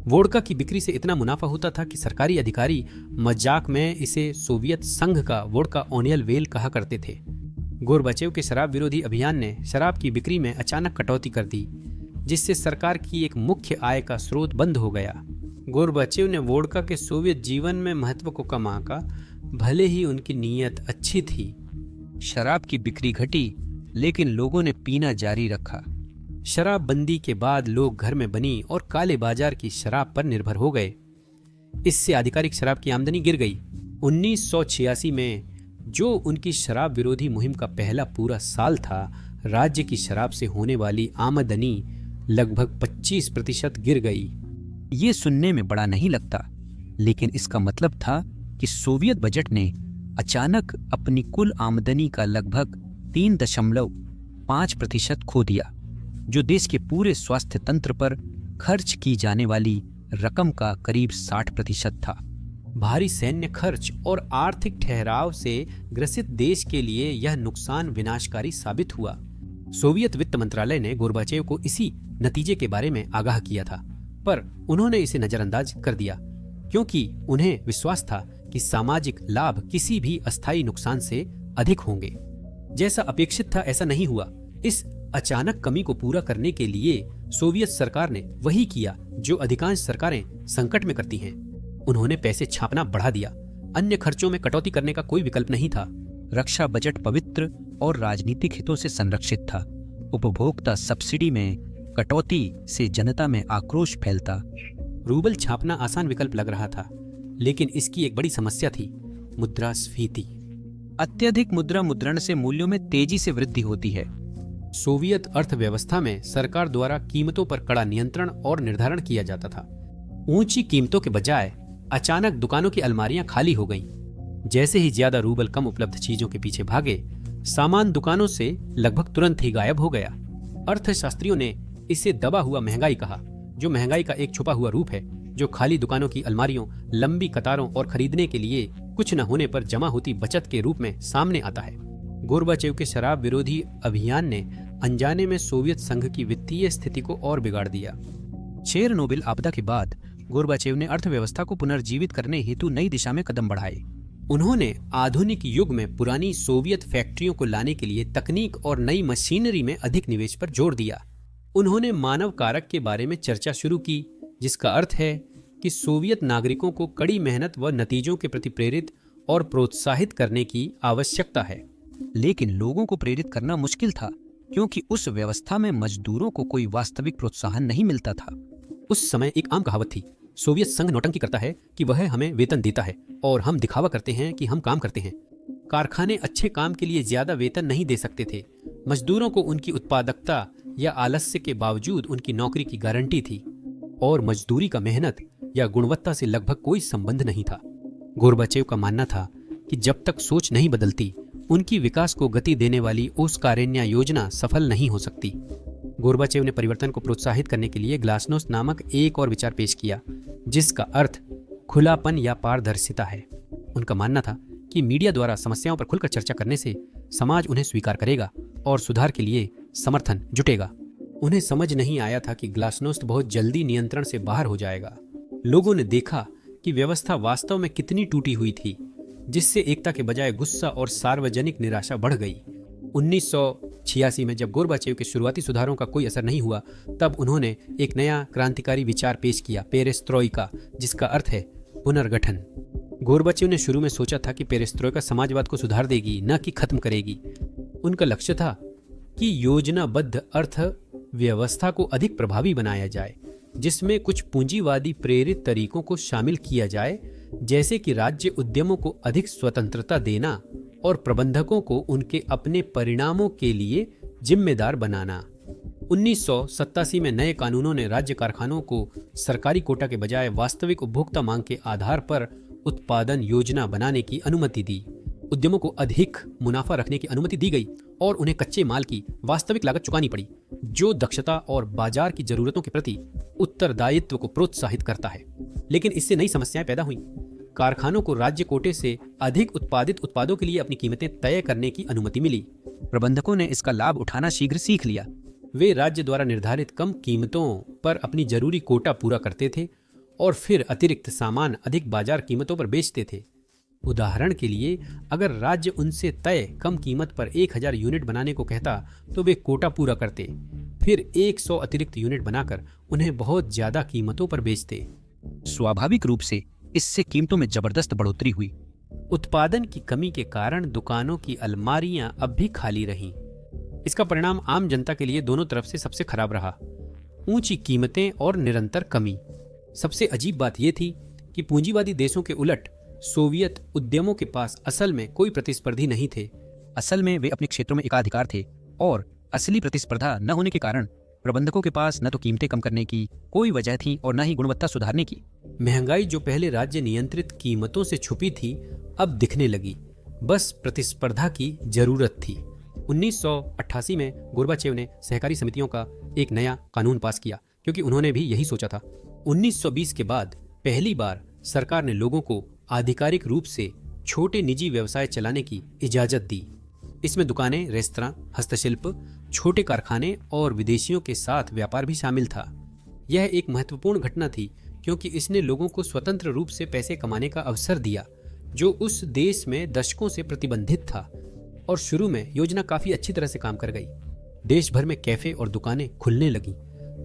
वोडका की बिक्री से इतना मुनाफा होता था कि सरकारी अधिकारी मजाक में इसे सोवियत संघ का वोडका ओनियल वेल कहा करते थे। गोर्बाचेव के शराब विरोधी अभियान ने शराब की बिक्री में अचानक कटौती कर दी, जिससे सरकार की एक मुख्य आय का स्रोत बंद हो गया। गोर्बाचेव ने वोडका के सोवियत जीवन में महत्व को कम आंका, भले ही उनकी नीयत अच्छी थी। शराब की बिक्री घटी, लेकिन लोगों ने पीना जारी रखा। शराबबंदी के बाद लोग घर में बनी और काले बाजार की शराब पर निर्भर हो गए। इससे आधिकारिक शराब की आमदनी गिर गई। 1986 में, जो उनकी शराब विरोधी मुहिम का पहला पूरा साल था, राज्य की शराब से होने वाली आमदनी लगभग 25% गिर गई। ये सुनने में बड़ा नहीं लगता, लेकिन इसका मतलब था कि सोवियत बजट ने अचानक अपनी कुल आमदनी का लगभग 3.5% खो दिया, जो देश के पूरे स्वास्थ्य तंत्र पर खर्च की जाने वाली रकम का करीब 60% था। भारी सैन्य खर्च और आर्थिक ठहराव से ग्रसित देश के लिए यह नुकसान विनाशकारी साबित हुआ। सोवियत वित्त मंत्रालय ने गोर्बाचेव को इसी नतीजे के बारे में आगाह किया था, पर उन्होंने इसे नजरअंदाज कर दिया, क्योंकि उन्हें विश्वास था कि सामाजिक लाभ किसी भी अस्थायी नुकसान से अधिक होंगे। जैसा अपेक्षित था ऐसा नहीं हुआ। इस अचानक कमी को पूरा करने के लिए सोवियत सरकार ने वही किया जो अधिकांश सरकारें संकट में करती हैं। उन्होंने पैसे छापना बढ़ा दिया। अन्य खर्चों में कटौती करने का कोई विकल्प नहीं था। रक्षा बजट पवित्र और राजनीतिक हितों से संरक्षित था। उपभोक्ता सब्सिडी में कटौती से जनता में आक्रोश फैलता। रूबल छापना आसान विकल्प लग रहा था, लेकिन इसकी एक बड़ी समस्या थी, मुद्रास्फीति। अत्यधिक मुद्रा मुद्रण से मूल्यों में तेजी से वृद्धि होती है। सोवियत अर्थव्यवस्था में सरकार द्वारा कीमतों पर कड़ा नियंत्रण और निर्धारण किया जाता था। ऊंची कीमतों के बजाय अचानक दुकानों की अलमारियां खाली हो गईं। जैसे ही ज्यादा रूबल कम उपलब्ध चीजों के पीछे भागे, सामान दुकानों से लगभग तुरंत ही गायब हो गया। अर्थशास्त्रियों ने इसे दबा हुआ महंगाई कहा, जो महंगाई का एक छुपा हुआ रूप है, जो खाली दुकानों की अलमारियों, लंबी कतारों और खरीदने के लिए कुछ न होने पर जमा होती बचत के रूप में सामने आता है। गोर्बाचेव के शराब विरोधी अभियान ने अनजाने में सोवियत संघ की वित्तीय स्थिति को और बिगाड़ दिया। चेरनोबिल आपदा के बाद गोर्बाचेव ने अर्थव्यवस्था को पुनर्जीवित करने हेतु नई दिशा में कदम बढ़ाए। उन्होंने आधुनिक युग में पुरानी सोवियत फैक्ट्रियों को लाने के लिए तकनीक और नई मशीनरी में अधिक निवेश पर जोर दिया। उन्होंने मानव कारक के बारे में चर्चा शुरू की, जिसका अर्थ है कि सोवियत नागरिकों को कड़ी मेहनत व नतीजों के प्रति प्रेरित और प्रोत्साहित करने की आवश्यकता है। लेकिन लोगों को प्रेरित करना मुश्किल था, क्योंकि उस व्यवस्था में मजदूरों को कोई वास्तविक प्रोत्साहन नहीं मिलता था। उस समय एक आम कहावत थी, सोवियत संघ नौटंकी करता है कि वह हमें वेतन देता है और हम दिखावा करते हैं कि हम काम करते हैं। कारखाने अच्छे काम के लिए ज्यादा वेतन नहीं दे सकते थे। मजदूरों को उनकी उत्पादकता या आलस्य के बावजूद उनकी नौकरी की गारंटी थी, और मजदूरी का मेहनत या गुणवत्ता से लगभग कोई संबंध नहीं था। गोर्बाचेव का मानना था कि जब तक सोच नहीं बदलती, उनकी विकास को गति देने वाली ओस्कारेन्या योजना सफल नहीं हो सकती। गोर्बाचेव ने परिवर्तन को प्रोत्साहित करने के लिए ग्लासनोस्ट नामक एक और विचार पेश किया, जिसका अर्थ खुलापन या पारदर्शिता है। उनका मानना था कि मीडिया द्वारा समस्याओं पर खुलकर चर्चा करने से समाज उन्हें स्वीकार करेगा और सुधार के लिए समर्थन जुटेगा। उन्हें समझ नहीं आया था कि ग्लासनोस्ट बहुत जल्दी नियंत्रण से बाहर हो जाएगा। लोगों ने देखा कि व्यवस्था वास्तव में कितनी टूटी हुई थी, जिससे एकता के बजाय गुस्सा और सार्वजनिक निराशा बढ़ गई। 1986 में जब गोर्बाचेव के शुरुआती सुधारों का कोई असर नहीं हुआ, तब उन्होंने एक नया क्रांतिकारी विचार पेश किया, पेरेस्ट्रोइका, जिसका अर्थ है पुनर्गठन। गोर्बाचेव ने शुरू में सोचा था कि पेरेस्ट्रोइका समाजवाद को सुधार देगी, न कि खत्म करेगी। उनका लक्ष्य था कि योजनाबद्ध अर्थव्यवस्था को अधिक प्रभावी बनाया जाए, जिसमें कुछ पूंजीवादी प्रेरित तरीकों को शामिल किया जाए, जैसे कि राज्य उद्यमों को अधिक स्वतंत्रता देना और प्रबंधकों को उनके अपने परिणामों के लिए जिम्मेदार बनाना। 1987 में नए कानूनों ने राज्य कारखानों को सरकारी कोटा के बजाय वास्तविक उपभोक्ता मांग के आधार पर उत्पादन योजना बनाने की अनुमति दी। उद्यमों को अधिक मुनाफा रखने की अनुमति दी गई और उन्हें कच्चे माल की वास्तविक लागत चुकानी पड़ी, जो दक्षता और बाजार की जरूरतों के प्रति उत्तरदायित्व को प्रोत्साहित करता है। लेकिन इससे नई समस्याएं पैदा हुई। कारखानों को राज्य कोटे से अधिक उत्पादित उत्पादों के लिए अपनी कीमतें तय करने की अनुमति मिली। प्रबंधकों ने इसका लाभ उठाना शीघ्र सीख लिया। वे राज्य द्वारा निर्धारित कम कीमतों पर अपनी जरूरी कोटा पूरा करते थे और फिर अतिरिक्त सामान अधिक बाजार कीमतों पर बेचते थे। उदाहरण के लिए, अगर राज्य उनसे तय कम कीमत पर 1000 यूनिट बनाने को कहता तो वे कोटा पूरा करते, फिर 100 अतिरिक्त यूनिट बनाकर उन्हें बहुत ज्यादा कीमतों पर बेचते। स्वाभाविक रूप से इससे कीमतों में जबरदस्त बढ़ोतरी हुई। उत्पादन की कमी के कारण दुकानों की अलमारियां अब भी खाली रहीं। इसका परिणाम आम जनता के लिए दोनों तरफ से सबसे खराब रहा, ऊंची कीमतें और निरंतर कमी। सबसे अजीब बात यह थी कि पूंजीवादी देशों के उलट सोवियत उद्यमों के पास असल में कोई प्रतिस्पर्धी नहीं थे। असल में वे अपने क्षेत्रों में एकाधिकार थे और असली प्रतिस्पर्धा न होने के कारण प्रबंधकों के पास न तो कीमतें कम करने की कोई वजह थी और न ही गुणवत्ता सुधारने की। महंगाई जो पहले राज्य नियंत्रित कीमतों से छुपी थी, अब दिखने लगी। बस प्रतिस्पर्धा की जरूरत थी। 1988 में गोर्बाचेव ने सहकारी समितियों का एक नया कानून पास किया, क्योंकि उन्होंने भी यही सोचा था। 1920 के बाद पहली बार सरकार ने लोगों को आधिकारिक रूप से छोटे निजी व्यवसाय चलाने की इजाजत दी। इसमें दुकानें, रेस्तरां, हस्तशिल्प, छोटे कारखाने और विदेशियों के साथ व्यापार भी शामिल था। यह एक महत्वपूर्ण घटना थी, क्योंकि इसने लोगों को स्वतंत्र रूप से पैसे कमाने का अवसर दिया, जो उस देश में दशकों से प्रतिबंधित था। और शुरू में योजना काफी अच्छी तरह से काम कर गई। देश भर में कैफे और दुकानें खुलने लगीं,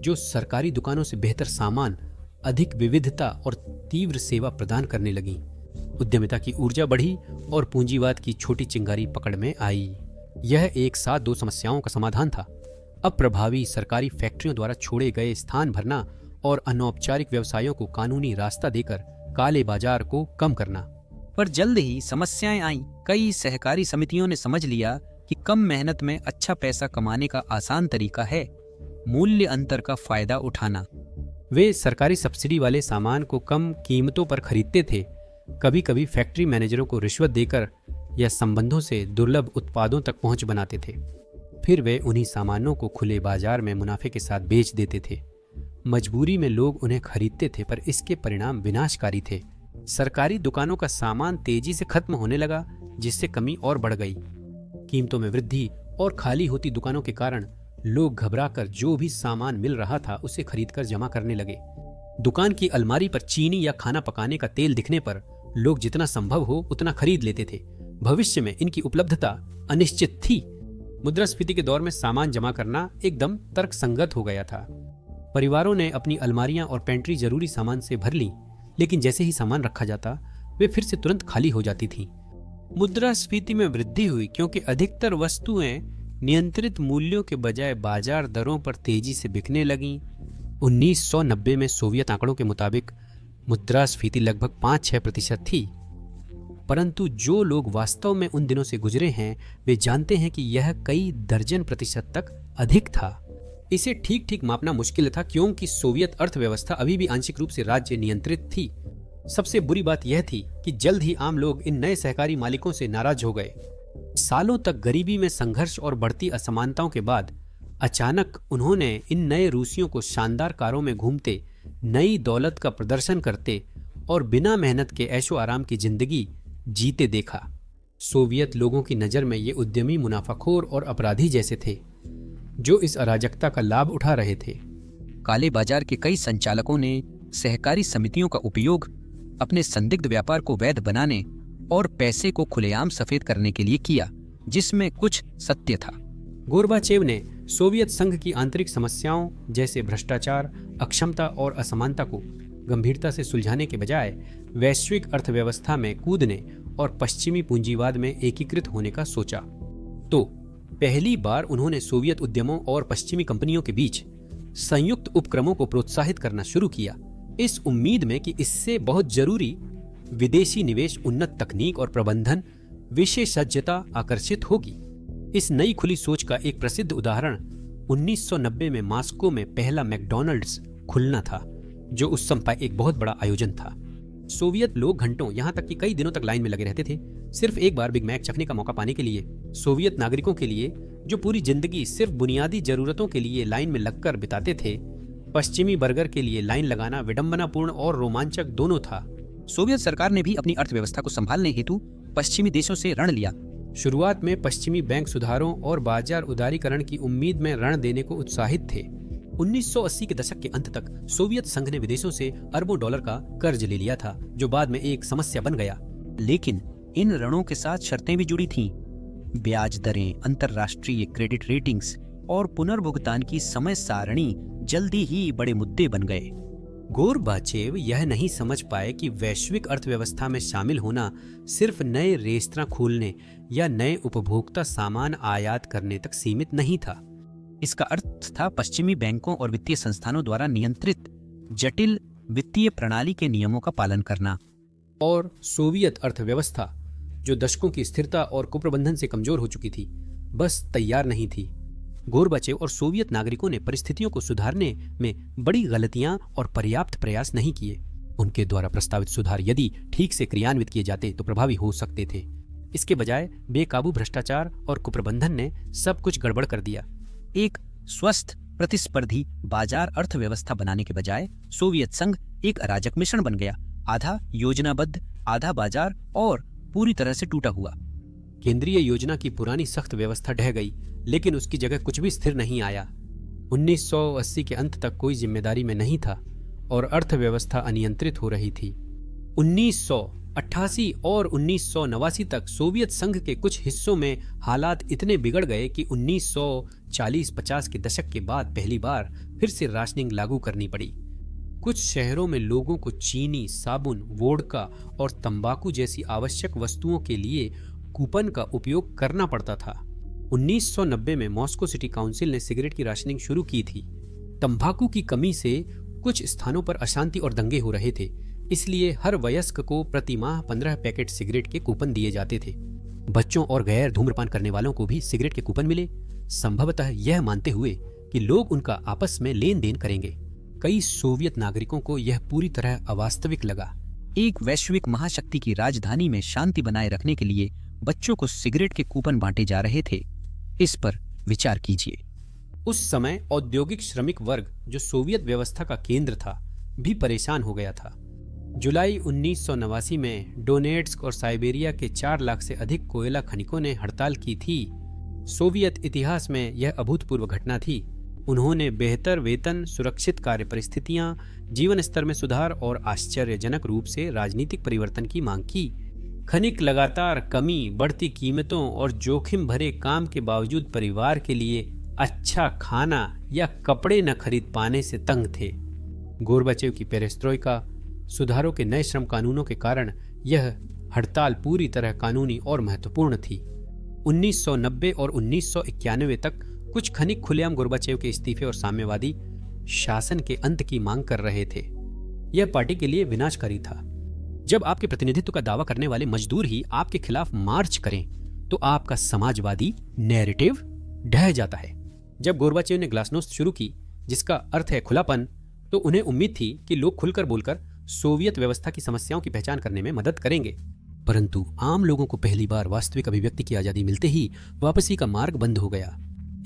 जो सरकारी दुकानों से बेहतर सामान, अधिक विविधता और तीव्र सेवा प्रदान करने लगीं। उद्यमिता की ऊर्जा बढ़ी और पूंजीवाद की छोटी चिंगारी पकड़ में आई। यह एक साथ दो समस्याओं का समाधान था। अप्रभावी सरकारी फैक्ट्रियों द्वारा छोड़े गए स्थान भरना और अनौपचारिक व्यवसायों को कानूनी रास्ता देकर काले बाजार को कम करना। पर जल्द ही समस्याएं आईं। कई सहकारी समितियों ने समझ लिया कि कम मेहनत में अच्छा पैसा कमाने का आसान तरीका है मूल्य अंतर का फायदा उठाना। वे सरकारी सब्सिडी वाले सामान को कम कीमतों पर खरीदते थे, कभी कभी फैक्ट्री मैनेजरों को रिश्वत देकर या संबंधों से दुर्लभ उत्पादों तक पहुंच बनाते थे। फिर वे उन्हीं सामानों को खुले बाजार में मुनाफे के साथ बेच देते थे। मजबूरी में लोग उन्हें खरीदते थे, पर इसके परिणाम विनाशकारी थे। सरकारी दुकानों का सामान तेजी से खत्म होने लगा, जिससे कमी और बढ़ गई। कीमतों में वृद्धि और खाली होती दुकानों के कारण लोग घबराकर जो भी सामान मिल रहा था उसे खरीदकर जमा करने लगे। दुकान की अलमारी पर चीनी या खाना पकाने का तेल दिखने पर लोग जितना संभव हो उतना खरीद लेते थे। भविष्य में इनकी उपलब्धता अनिश्चित थी। मुद्रास्फीति के दौर में सामान जमा करना एकदम तर्कसंगत हो गया था। परिवारों ने अपनी अलमारियां और पेंट्री जरूरी सामान से भर ली, लेकिन जैसे ही सामान रखा जाता वे फिर से तुरंत खाली हो जाती थीं। मुद्रास्फीति में वृद्धि हुई क्योंकि अधिकतर वस्तुएं नियंत्रित मूल्यों के बजाय बाजार दरों पर तेजी से बिकने लगीं। 1990 में सोवियत आंकड़ों के मुताबिक मुद्रास्फीति लगभग 5-6% थी, परंतु जो लोग वास्तव में उन दिनों से गुजरे हैं वे जानते हैं कि यह कई दर्जन प्रतिशत तक अधिक था। इसे ठीक ठीक मापना मुश्किल था, क्योंकि सोवियत अर्थव्यवस्था अभी भी आंशिक रूप से राज्य नियंत्रित थी। सबसे बुरी बात यह थी कि जल्द ही आम लोग इन नए सहकारी मालिकों से नाराज हो गए। सालों तक गरीबी में संघर्ष और बढ़ती असमानताओं के बाद अचानक उन्होंने इन नए रूसियों को शानदार कारों में घूमते, नई दौलत का प्रदर्शन करते और बिना मेहनत के ऐशो आराम की जिंदगी जीते देखा। सोवियत लोगों की नज़र में ये उद्यमी मुनाफाखोर और अपराधी जैसे थे, जो इस अराजकता का लाभ उठा रहे थे। काले बाजार के कई संचालकों ने सहकारी समितियों का उपयोग अपने संदिग्ध व्यापार को वैध बनाने और पैसे को खुलेआम सफेद करने के लिए किया, जिसमें कुछ सत्य था। गोर्बाचेव ने सोवियत संघ की आंतरिक समस्याओं जैसे भ्रष्टाचार, अक्षमता और असमानता को गंभीरता से सुलझाने के बजाय वैश्विक अर्थव्यवस्था में कूदने और पश्चिमी पूंजीवाद में एकीकृत होने का सोचा। तो पहली बार उन्होंने सोवियत उद्यमों और पश्चिमी कंपनियों के बीच संयुक्त उपक्रमों को प्रोत्साहित करना शुरू किया, इस उम्मीद में कि इससे बहुत जरूरी विदेशी निवेश, उन्नत तकनीक और प्रबंधन विशेषज्ञता आकर्षित होगी। इस नई खुली सोच का एक प्रसिद्ध उदाहरण 1990 में मॉस्को में पहला मैकडॉनल्ड्स खुलना था, जो उस समय एक बहुत बड़ा आयोजन था। सोवियत लोग घंटों, यहाँ तक कि कई दिनों तक लाइन में लगे रहते थे, सिर्फ एक बार बिग मैक चखने का मौका पाने के लिए। सोवियत नागरिकों के लिए, जो पूरी जिंदगी सिर्फ बुनियादी जरूरतों के लिए लाइन में लगकर बिताते थे, पश्चिमी बर्गर के लिए लाइन लगाना विडंबनापूर्ण और रोमांचक दोनों था। सोवियत सरकार ने भी अपनी अर्थव्यवस्था को संभालने हेतु पश्चिमी देशों से ऋण लिया। शुरुआत में पश्चिमी बैंक सुधारों और बाजार उदारीकरण की उम्मीद में ऋण देने को उत्साहित थे। 1980 के दशक के अंत तक सोवियत संघ ने विदेशों से अरबों डॉलर का कर्ज ले लिया था, जो बाद में एक समस्या बन गया। लेकिन इन ऋणों के साथ शर्तें भी जुड़ी थीं। ब्याज दरें, अंतर्राष्ट्रीय क्रेडिट रेटिंग्स और पुनर्भुगतान की समय सारणी जल्दी ही बड़े मुद्दे बन गए। गोरबाचेव यह नहीं समझ पाए कि वैश्विक अर्थव्यवस्था में शामिल होना सिर्फ नए रेस्तरां खोलने या नए उपभोक्ता सामान आयात करने तक सीमित नहीं था। इसका अर्थ था पश्चिमी बैंकों और वित्तीय संस्थानों द्वारा नियंत्रित जटिल वित्तीय प्रणाली के नियमों का पालन करना। और सोवियत अर्थव्यवस्था, जो दशकों की स्थिरता और कुप्रबंधन से कमजोर हो चुकी थी, बस तैयार नहीं थी। गोरबाचेव और सोवियत नागरिकों ने परिस्थितियों को सुधारने में बड़ी गलतियां और पर्याप्त प्रयास नहीं किए। उनके द्वारा प्रस्तावित सुधार यदि ठीक से क्रियान्वित किए जाते तो प्रभावी हो सकते थे। इसके बजाय बेकाबू भ्रष्टाचार और कुप्रबंधन ने सब कुछ गड़बड़ कर दिया। एक स्वस्थ प्रतिस्पर्धी बाजार अर्थव्यवस्था बनाने के बजाय सोवियत संघ एक अराजक मिश्रण बन गया, आधा योजनाबद्ध, आधा बाजार और पूरी तरह से टूटा हुआ। केंद्रीय योजना की पुरानी सख्त व्यवस्था ढह गई, लेकिन उसकी जगह कुछ भी स्थिर नहीं आया। 1980 के अंत तक कोई जिम्मेदारी में नहीं था और अर्थव्यवस्था अनियंत्रित हो रही थी। 1988 और 1989 तक सोवियत संघ के कुछ हिस्सों में हालात इतने बिगड़ गए कि 1940-50 के दशक के बाद पहली बार फिर से राशनिंग लागू करनी पड़ी। कुछ शहरों में लोगों को चीनी, साबुन, वोडका और तंबाकू जैसी आवश्यक वस्तुओं के लिए कूपन का उपयोग करना पड़ता था। 1990 में मॉस्को सिटी काउंसिल ने सिगरेट की राशनिंग शुरू की थी। तंबाकू की कमी से कुछ स्थानों पर अशांति और दंगे हो रहे थे, इसलिए हर वयस्क को प्रति माह 15 पैकेट सिगरेट के कूपन दिए जाते थे। बच्चों और गैर धूम्रपान करने वालों को भी सिगरेट के कूपन मिले, संभवतः यह मानते हुए कि लोग उनका आपस में लेन देन करेंगे। कई सोवियत नागरिकों को यह पूरी तरह अवास्तविक लगा। एक वैश्विक महाशक्ति की राजधानी में शांति बनाए रखने के लिए बच्चों को सिगरेट के कूपन बांटे जा रहे थे। इस पर विचार कीजिए। उस समय औद्योगिक श्रमिक वर्ग, जो सोवियत व्यवस्था का केंद्र था, भी परेशान हो गया था। जुलाई 1989 में डोनेट्स्क और साइबेरिया के 4 लाख से अधिक कोयला खनिकों ने हड़ताल की थी। सोवियत इतिहास में यह अभूतपूर्व घटना थी। उन्होंने बेहतर वेतन, सुरक्षित कार्य परिस्थितियां, जीवन स्तर में सुधार और आश्चर्यजनक रूप से राजनीतिक परिवर्तन की मांग की। खनिक लगातार कमी, बढ़ती कीमतों और जोखिम भरे काम के बावजूद परिवार के लिए अच्छा खाना या कपड़े न खरीद पाने से तंग थे। गोरबाचेव की पेरेस्ट्रोइका, सुधारों के नए श्रम कानूनों के कारण यह हड़ताल पूरी तरह कानूनी और महत्वपूर्ण थी। 1990 और 1991 तक कुछ खनिक खुलेआम गोरबाचेव के इस्तीफे और साम्यवादी शासन के अंत की मांग कर रहे थे। यह पार्टी के लिए विनाशकारी था। जब आपके प्रतिनिधित्व का दावा करने वाले मजदूर ही आपके खिलाफ मार्च करें, तो आपका समाजवादी नैरेटिव ढह जाता है। जब गोरबाचेव ने ग्लासनोस्त शुरू की, जिसका अर्थ है खुलापन, तो उन्हें उम्मीद थी कि लोग खुलकर बोलकर सोवियत व्यवस्था की समस्याओं की पहचान करने में मदद करेंगे। परंतु आम लोगों को पहली बार वास्तविक अभिव्यक्ति की आजादी मिलते ही वापसी का मार्ग बंद हो गया।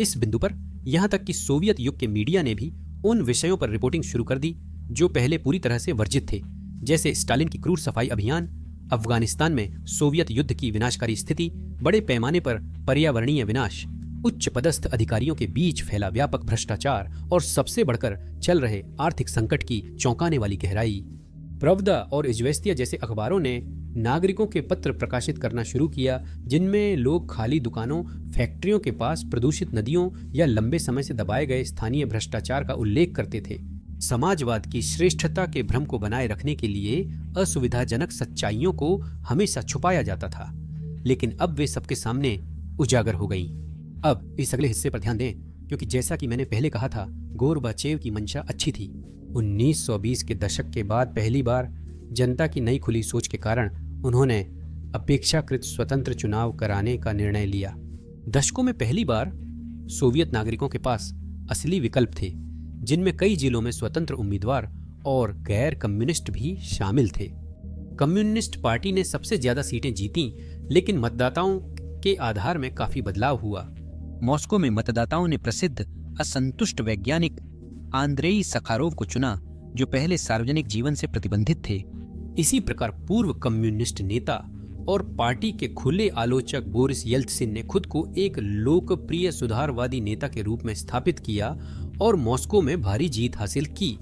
इस बिंदु पर यहां तक कि सोवियत युग के मीडिया ने भी उन विषयों पर रिपोर्टिंग शुरू कर दी जो पहले पूरी तरह से वर्जित थे, जैसे स्टालिन की क्रूर सफाई अभियान, अफगानिस्तान में सोवियत युद्ध की विनाशकारी स्थिति, बड़े पैमाने पर पर्यावरणीय विनाश, उच्च पदस्थ अधिकारियों के बीच फैला व्यापक भ्रष्टाचार और सबसे बढ़कर चल रहे आर्थिक संकट की चौंकाने वाली गहराई। प्रवदा और इजवेस्तिया जैसे अखबारों ने नागरिकों के पत्र प्रकाशित करना शुरू किया, जिनमें लोग खाली दुकानों, फैक्ट्रियों के पास प्रदूषित नदियों या लंबे समय से दबाए गए स्थानीय भ्रष्टाचार का उल्लेख करते थे। समाजवाद की श्रेष्ठता के भ्रम को बनाए रखने के लिए असुविधाजनक सच्चाइयों को हमेशा छुपाया जाता था, लेकिन अब वे सबके सामने उजागर हो गईं। अब इस अगले हिस्से पर ध्यान दें, क्योंकि जैसा कि मैंने पहले कहा था, गोरबाचेव की मंशा अच्छी थी। 1920 के दशक के बाद पहली बार जनता की नई खुली सोच के कारण उन्होंने अपेक्षाकृत स्वतंत्र चुनाव कराने का निर्णय लिया। दशकों में पहली बार सोवियत नागरिकों के पास असली विकल्प थे, जिनमें कई जिलों में स्वतंत्र उम्मीदवार और गैर कम्युनिस्ट भी शामिल थे। कम्युनिस्ट पार्टी ने सबसे ज्यादा सीटें जीतीं, लेकिन मतदाताओं के आधार में काफी बदलाव हुआ। मॉस्को में मतदाताओं ने प्रसिद्ध असंतुष्ट वैज्ञानिक आंद्रेई सखारोव को चुना, जो पहले सार्वजनिक जीवन से प्रतिबंधित थे। इसी प्रकार पूर्व कम्युनिस्ट नेता और पार्टी के खुले आलोचक बोरिस येल्त्सिन ने खुद को एक लोकप्रिय सुधारवादी नेता के रूप में स्थापित किया और मॉस्को में भारी जीत हासिल की।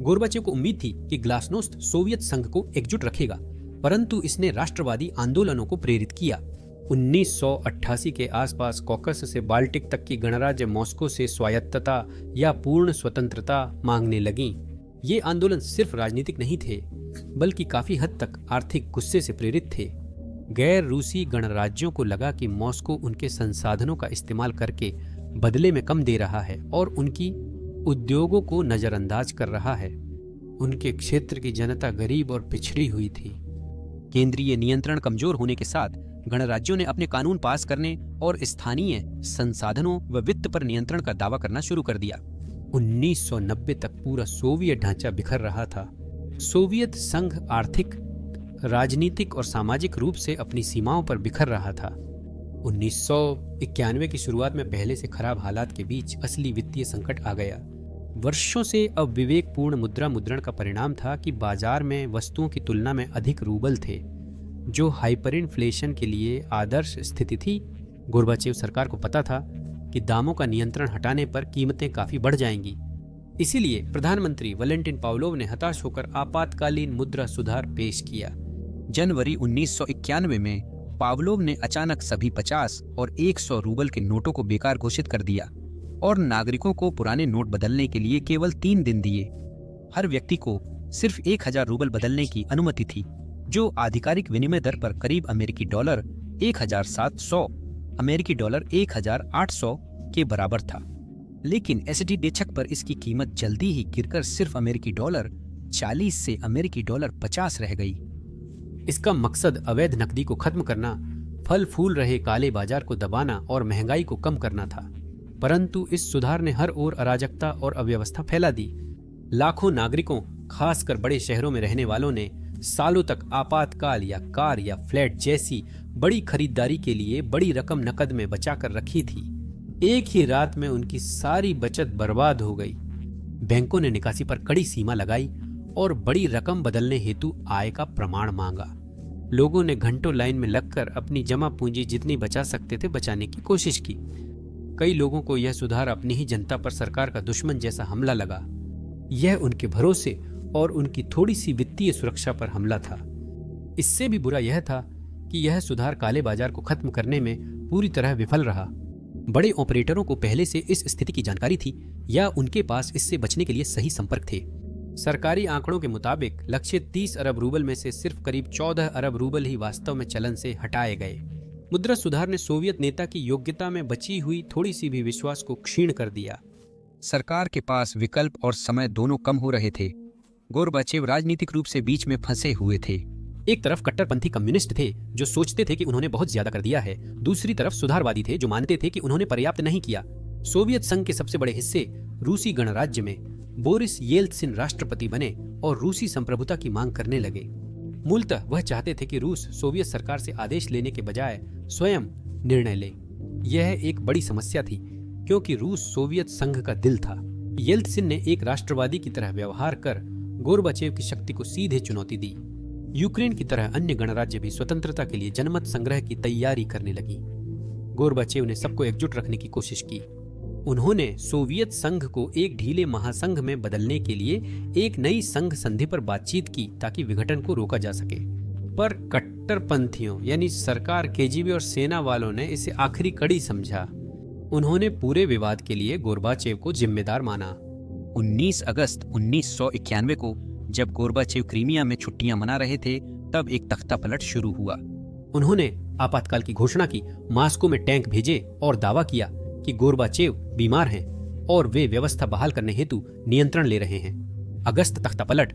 गोर्बाचेव को उम्मीद थी कि ग्लासनोस्त सोवियत संघ को एकजुट रखेगा, परंतु इसने राष्ट्रवादी आंदोलनों को प्रेरित किया। 1988 के आसपास कॉकस से बाल्टिक तक की गणराज्य मॉस्को से स्वायत्तता या पूर्ण स्वतंत्रता मांगने लगीं। ये आंदोलन सिर्फ राजनीतिक नहीं थे, बल्कि काफी हद तक आर्थिक गुस्से से प्रेरित थे। गैर रूसी गणराज्यों को लगा कि मॉस्को उनके संसाधनों का इस्तेमाल करके बदले में कम दे रहा है और उनकी उद्योगों को नजरअंदाज कर रहा है। उनके क्षेत्र की जनता गरीब और पिछड़ी हुई थी। केंद्रीय नियंत्रण कमजोर होने के साथ गणराज्यों ने अपने कानून पास करने और स्थानीय संसाधनों व वित्त पर नियंत्रण का दावा करना शुरू कर दिया। 1990 तक पूरा सोवियत ढांचा बिखर रहा था। सोवियत संघ आर्थिक, राजनीतिक और सामाजिक रूप से अपनी सीमाओं पर बिखर रहा था। 1991 की शुरुआत में पहले से खराब हालात के बीच असली वित्तीय संकट आ गया। वर्षों से अविवेकपूर्ण मुद्रा मुद्रण का परिणाम था कि बाजार में वस्तुओं की तुलना में अधिक रूबल थे, जो हाइपरइन्फ्लेशन के लिए आदर्श स्थिति थी। गोर्बाचेव सरकार को पता था कि दामों का नियंत्रण हटाने पर कीमतें काफी बढ़ जाएंगी। इसीलिए प्रधानमंत्री वैलेंटिन पावलोव ने हताश होकर आपातकालीन मुद्रा सुधार पेश किया। जनवरी 1991 में पावलोव ने अचानक सभी 50 और 100 रूबल के नोटों को बेकार घोषित कर दिया और नागरिकों को पुराने नोट बदलने के लिए केवल 3 दिन दिए। हर व्यक्ति को सिर्फ 1000 रूबल बदलने की अनुमति थी, जो आधिकारिक विनिमय दर पर करीब अमेरिकी डॉलर 1700, अमेरिकी डॉलर 1800 के बराबर था। लेकिन एसडी डेछक पर इसकी कीमत जल्दी ही गिरकर सिर्फ अमेरिकी डॉलर 40 से अमेरिकी डॉलर 50 रह गई। इसका मकसद अवैध नकदी को खत्म करना, फल फूल रहे काले बाजार को दबाना और महंगाई को कम करना था। परंतु इस सुधार ने हर ओर अराजकता और अव्यवस्था फैला दी। लाखों नागरिकों, खासकर बड़े शहरों में रहने वालों ने सालों तक आपातकाल या कार या फ्लैट जैसी बड़ी खरीदारी के लिए बड़ी रकम नकद में बचाकर रखी थी। एक ही रात में उनकी सारी बचत बर्बाद हो गई। बैंकों ने निकासी पर कड़ी सीमा लगाई और बड़ी रकम बदलने हेतु आय का प्रमाण मांगा। लोगों ने घंटों लाइन में लगकर अपनी जमा पूंजी जितनी बचा सकते थे बचाने की कोशिश की। कई लोगों को यह सुधार अपनी ही जनता पर सरकार का दुश्मन जैसा हमला लगा। यह उनके भरोसे और उनकी थोड़ी सी वित्तीय सुरक्षा पर हमला था। इससे भी बुरा यह था कि यह सुधार काले बाजार को खत्म करने में पूरी तरह विफल रहा। बड़े ऑपरेटरों को पहले से इस स्थिति की जानकारी थी या उनके पास इससे बचने के लिए सही संपर्क थे। सरकारी आंकड़ों के मुताबिक लक्ष्य 30 अरब रूबल में से सिर्फ करीब 14 अरब रूबल ही वास्तव में चलन से हटाए गए। मुद्रा सुधार ने सोवियत नेता की योग्यता में बची हुई थोड़ी सी भी विश्वास को क्षीण कर दिया। सरकार के पास विकल्प और समय दोनों कम हो रहे थे। गोर्बाचेव राजनीतिक रूप से बीच में फंसे हुए थे। एक तरफ कट्टरपंथी कम्युनिस्ट थे जो सोचते थे कि उन्होंने बहुत ज्यादा कर दिया है। दूसरी तरफ सुधारवादी थे जो मानते थे कि उन्होंने पर्याप्त नहीं किया। सोवियत संघ के सबसे बड़े हिस्से रूसी गणराज्य में बोरिस येल्त्सिन राष्ट्रपति बने और रूसी संप्रभुता की मांग करने लगे। मूलतः वह चाहते थे कि रूस सोवियत सरकार से आदेश लेने के बजाय स्वयं निर्णय ले। यह एक बड़ी समस्या थी क्योंकि रूस सोवियत संघ का दिल था। येल्त्सिन ने एक राष्ट्रवादी की तरह व्यवहार कर गोर्बाचेव की शक्ति को सीधे चुनौती दी। यूक्रेन की तरह अन्य गणराज्य भी स्वतंत्रता के लिए जनमत संग्रह की तैयारी करने लगी। गोर्बाचेव ने सबको एकजुट रखने की कोशिश की। उन्होंने सोवियत संघ को एक ढीले महासंघ में बदलने के लिए एक नई संघ संधि पर बातचीत की ताकि विघटन को रोका जा सके। पर कट्टरपंथियों यानी सरकार, केजीबी और सेना वालों ने इसे आखिरी कड़ी समझा। उन्होंने पूरे विवाद के लिए गोर्बाचेव को जिम्मेदार माना। 19 अगस्त 1991 को जब गोर्बाचेव क्रीमिया में छुट्टियां मना रहे थे, तब एक तख्तापलट शुरू हुआ। उन्होंने आपातकाल की घोषणा की, मॉस्को में टैंक भेजे और दावा किया कि गोर्बाचेव बीमार हैं और वे व्यवस्था बहाल करने हेतु नियंत्रण ले रहे हैं। अगस्त तख्तापलट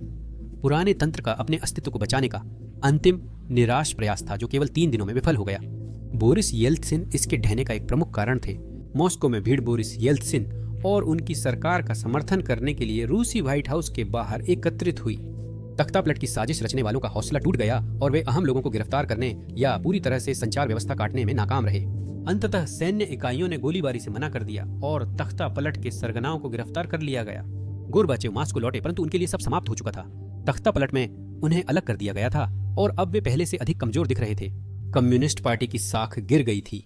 पुराने तंत्र का अपने अस्तित्व को बचाने का अंतिम निराश प्रयास था, जो केवल 3 दिनों में विफल हो गया। बोरिस येल्त्सिन इसके ढहने का एक प्रमुख कारण थे। मॉस्को में भीड़ बोरिस येल्त्सिन और उनकी सरकार का समर्थन करने के लिए रूसी व्हाइट हाउस के बाहर एकत्रित हुई। तख्तापलट की साजिश रचने वालों का हौसला टूट गया और वे अहम लोगों को गिरफ्तार करने या पूरी तरह से संचार व्यवस्था काटने में नाकाम रहे। अंततः सैन्य इकाइयों ने गोलीबारी से मना कर दिया और तख्तापलट के सरगनाओं को गिरफ्तार कर लिया गया। गोर्बाचेव मास्को लौटे, परंतु उनके लिए सब समाप्त हो चुका था। तख्तापलट में उन्हें अलग कर दिया गया था और अब वे पहले से अधिक कमजोर दिख रहे थे। कम्युनिस्ट पार्टी की साख गिर गई थी।